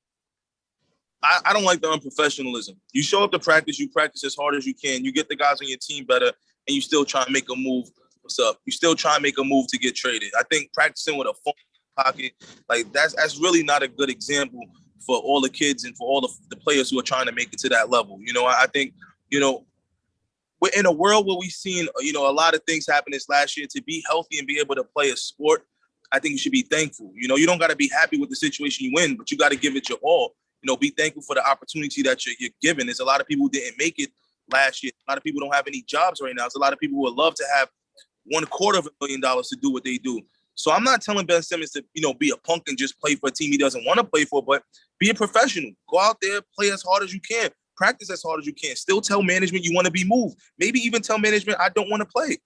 Speaker 8: I don't like the unprofessionalism. You show up to practice, you practice as hard as you can, you get the guys on your team better, and you still try and make a move. What's up? You still try and make a move to get traded. I think practicing with a phone in your pocket, like that's really not a good example for all the kids and for all the players who are trying to make it to that level. I think, we're in a world where we've seen, a lot of things happen this last year. To be healthy and be able to play a sport, I think you should be thankful. You don't got to be happy with the situation you in, but you got to give it your all. Be thankful for the opportunity that you're given. There's a lot of people who didn't make it last year. A lot of people don't have any jobs right now. There's a lot of people who would love to have $250,000 to do what they do. So I'm not telling Ben Simmons to, be a punk and just play for a team he doesn't want to play for, but be a professional. Go out there, play as hard as you can, practice as hard as you can. Still tell management you want to be moved. Maybe even tell management, I don't want to play.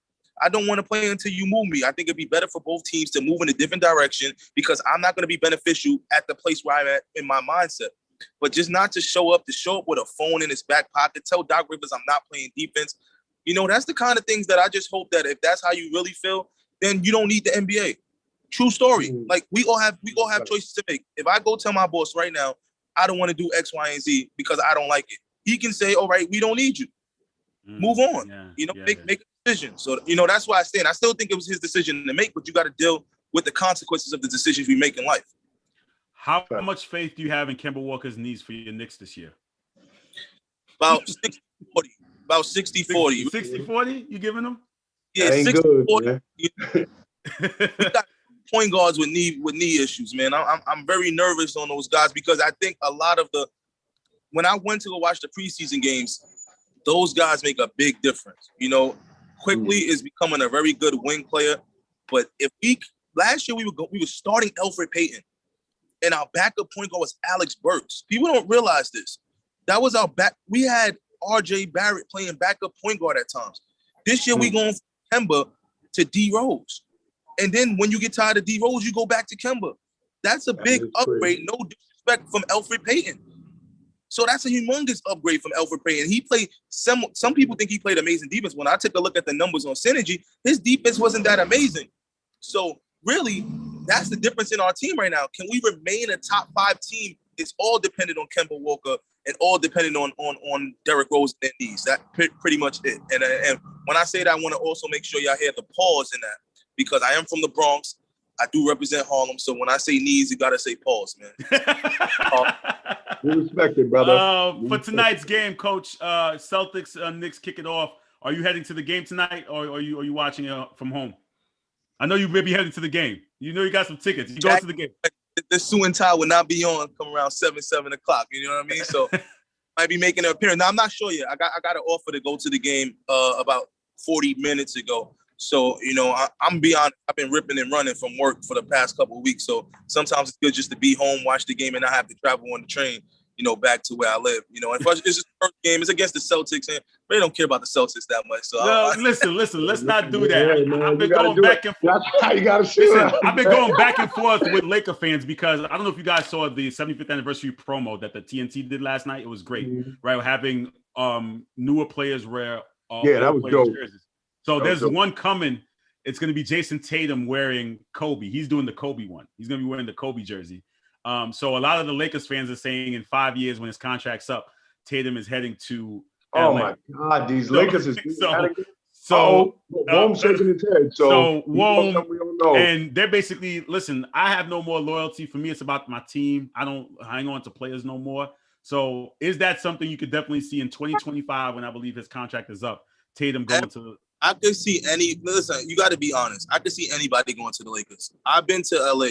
Speaker 8: I don't want to play until you move me. I think it'd be better for both teams to move in a different direction because I'm not going to be beneficial at the place where I'm at in my mindset. But just not to show up with a phone in his back pocket, tell Doc Rivers I'm not playing defense. That's the kind of things that I just hope that if that's how you really feel, then you don't need the NBA. True story. Like we all have choices to make. If I go tell my boss right now, I don't want to do X, Y, and Z because I don't like it, he can say, all right, we don't need you. Move on. Make a decision. So, that's why I stand. I still think it was his decision to make, but you got to deal with the consequences of the decisions we make in life.
Speaker 2: How much faith do you have in Kemba Walker's knees for your Knicks this year?
Speaker 8: About 60-40. About 60-40.
Speaker 2: 60-40? You giving them?
Speaker 8: Yeah, 60-40. We got point guards with knee issues, man. I'm very nervous on those guys because I think a lot of when I went to go watch the preseason games, those guys make a big difference. Quickly is becoming a very good wing player, but last year we were starting Elfrid Payton. And our backup point guard was Alex Burks. People don't realize this. That was our back. We had RJ Barrett playing backup point guard at times. This year we going from Kemba to D Rose. And then when you get tired of D Rose, you go back to Kemba. That's a big upgrade. No disrespect from Elfrid Payton. So that's a humongous upgrade from Elfrid Payton. He played some people think he played amazing defense. When I took a look at the numbers on Synergy, his defense wasn't that amazing. So really, that's the difference in our team right now. Can we remain a top 5 team? It's all dependent on Kemba Walker and all dependent on Derrick Rose and their knees. That's pretty much it. And when I say that, I want to also make sure y'all hear the pause in that because I am from the Bronx. I do represent Harlem, so when I say knees, you gotta say pause, man.
Speaker 4: We respect it, brother.
Speaker 2: For tonight's game, Coach, Celtics, Knicks kick it off. Are you heading to the game tonight, or are you watching it from home? I know you may be heading to the game. You know you got some tickets. You go to the game.
Speaker 8: The Sue and Ty will not be on come around 7 o'clock. You know what I mean? So might be making an appearance. Now I'm not sure yet. I got an offer to go to the game about 40 minutes ago. So, you know, I'm be honest, I've been ripping and running from work for the past couple of weeks. So sometimes it's good just to be home, watch the game, and not have to travel on the train, you know, back to where I live. You know, and it's just the first game. It's against the Celtics, and they don't care about the Celtics that much. So
Speaker 2: no, listen. Let's not do that.
Speaker 4: Yeah,
Speaker 2: I've been going back and forth.
Speaker 4: That's how you gotta shoot.
Speaker 2: Listen, I've been going back and forth with Laker fans because I don't know if you guys saw the 75th anniversary promo that the TNT did last night. It was great, right? Having newer players wear
Speaker 4: that was dope.
Speaker 2: jerseys. So there's one coming. It's going to be Jason Tatum wearing Kobe. He's doing the Kobe one. He's going to be wearing the Kobe jersey. So a lot of the Lakers fans are saying in 5 years when his contract's up, Tatum is heading to LA.
Speaker 4: Oh my God, these Lakers is
Speaker 2: so
Speaker 4: Wome shaking his head. So
Speaker 2: Wome,
Speaker 4: we don't know.
Speaker 2: and they're basically, listen, I have no more loyalty. For me, it's about my team. I don't hang on to players no more. So is that something you could definitely see in 2025 when I believe his contract is up? Tatum going to.
Speaker 8: I could see listen, you got to be honest. I could see anybody going to the Lakers. I've been to LA.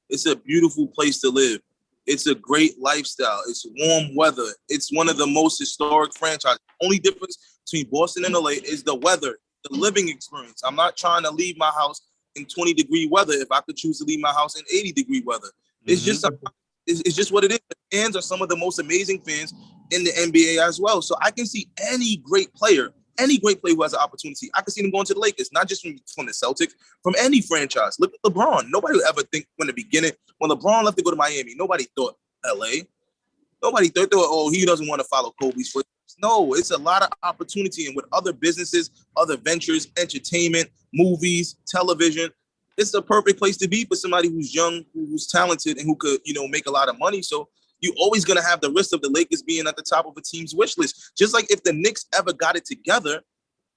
Speaker 8: It's a beautiful place to live. It's a great lifestyle. It's warm weather. It's one of the most historic franchises. Only difference between Boston and LA is the weather, the living experience. I'm not trying to leave my house in 20-degree weather if I could choose to leave my house in 80-degree weather. It's just it's just what it is. The fans are some of the most amazing fans in the NBA as well. So I can see any great player who has an opportunity. I can see them going to the Lakers, not just from the Celtics, from any franchise. Look at LeBron. Nobody would ever think from the beginning, when LeBron left to go to Miami, nobody thought LA. Nobody thought, oh, he doesn't want to follow Kobe's footsteps. No, it's a lot of opportunity. And with other businesses, other ventures, entertainment, movies, television, it's the perfect place to be for somebody who's young, who's talented, and who could, you know, make a lot of money. So you're always going to have the risk of the Lakers being at the top of a team's wish list. Just like if the Knicks ever got it together,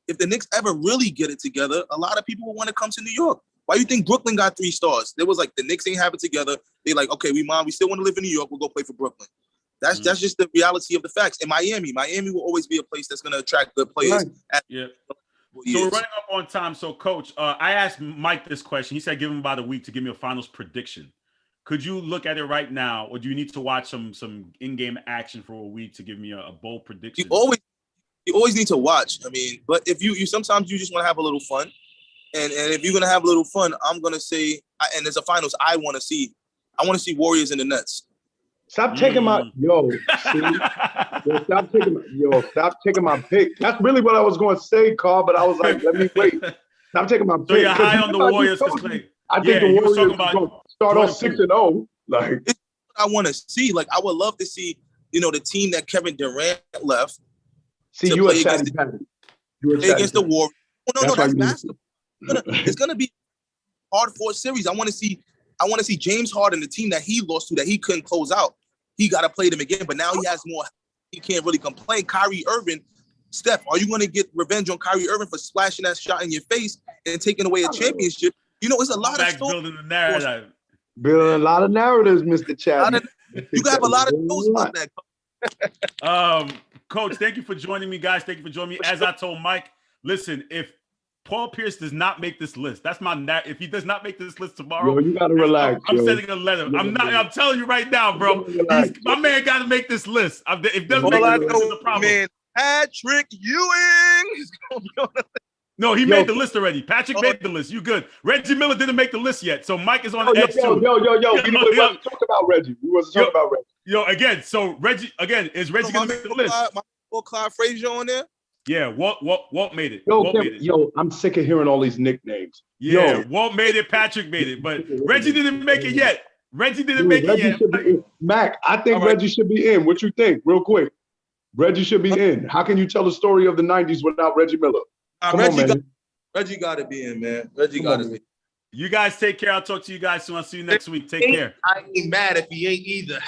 Speaker 8: if the Knicks ever really get it together, a lot of people will want to come to New York. Why do you think Brooklyn got 3 stars? There was like, the Knicks ain't have it together. They like, okay, we still want to live in New York. We'll go play for Brooklyn. That's just the reality of the facts. And Miami will always be a place that's going to attract good players.
Speaker 2: Right. Yeah. So we're running up on time. So, Coach, I asked Mike this question. He said give him about a week to give me a finals prediction. Could you look at it right now, or do you need to watch some in-game action for a week to give me a bold prediction?
Speaker 8: You always need to watch. I mean, but if you sometimes you just want to have a little fun, and if you're gonna have a little fun, I'm gonna say, and there's a finals I want to see. I want to see Warriors and the Nets.
Speaker 4: Stop taking my stop taking my pick. That's really what I was going to say, Carl. But I was like, let me wait. Stop taking my pick.
Speaker 2: So you're high on the Warriors,
Speaker 4: I think the Warriors going to start off 6-0. Like,
Speaker 8: it's what I want to see. Like, I would love to see, you know, the team that Kevin Durant left.
Speaker 4: See, you a chatty patty.
Speaker 8: Against the Warriors. No, that's basketball. It's gonna be hard-fought series. I want to see James Harden, the team that he lost to, that he couldn't close out. He got to play them again, but now he has more. He can't really complain. Kyrie Irving, Steph, are you going to get revenge on Kyrie Irving for splashing that shot in your face and taking away a championship? You know, it's a lot of
Speaker 2: building the narrative.
Speaker 4: Building a lot of narratives, Mr. Chad.
Speaker 8: You got a lot of news about that.
Speaker 2: Coach, thank you for joining me, guys. Thank you for joining me. As I told Mike, listen, if Paul Pierce does not make this list, that's my if he does not make this list tomorrow,
Speaker 4: you gotta relax.
Speaker 2: I'm sending a letter. I'm telling you right now, bro. My man got to make this list. If doesn't make this list, it's a problem.
Speaker 8: Man, Patrick Ewing is going to be on the list.
Speaker 2: No, he made the list already. Patrick made the list. You good? Reggie Miller didn't make the list yet, so Mike is on the edge too.
Speaker 4: Yo. We wasn't talking about Reggie.
Speaker 2: Again. So Reggie, is Reggie gonna make the list?
Speaker 8: Clyde Frazier on there.
Speaker 2: Yeah, Walt made it.
Speaker 4: Yo, I'm sick of hearing all these nicknames.
Speaker 2: Yeah, Walt made it. Patrick made it, but Reggie didn't make it yet. Reggie didn't make it yet.
Speaker 4: Mac, I think Reggie should be in. What you think? Real quick. Reggie should be in. How can you tell the story of the 90s without Reggie Miller?
Speaker 8: Reggie got to be in, man. Reggie got to be.
Speaker 2: You guys take care. I'll talk to you guys soon. I'll see you next week. Take care.
Speaker 8: I ain't mad if he ain't either.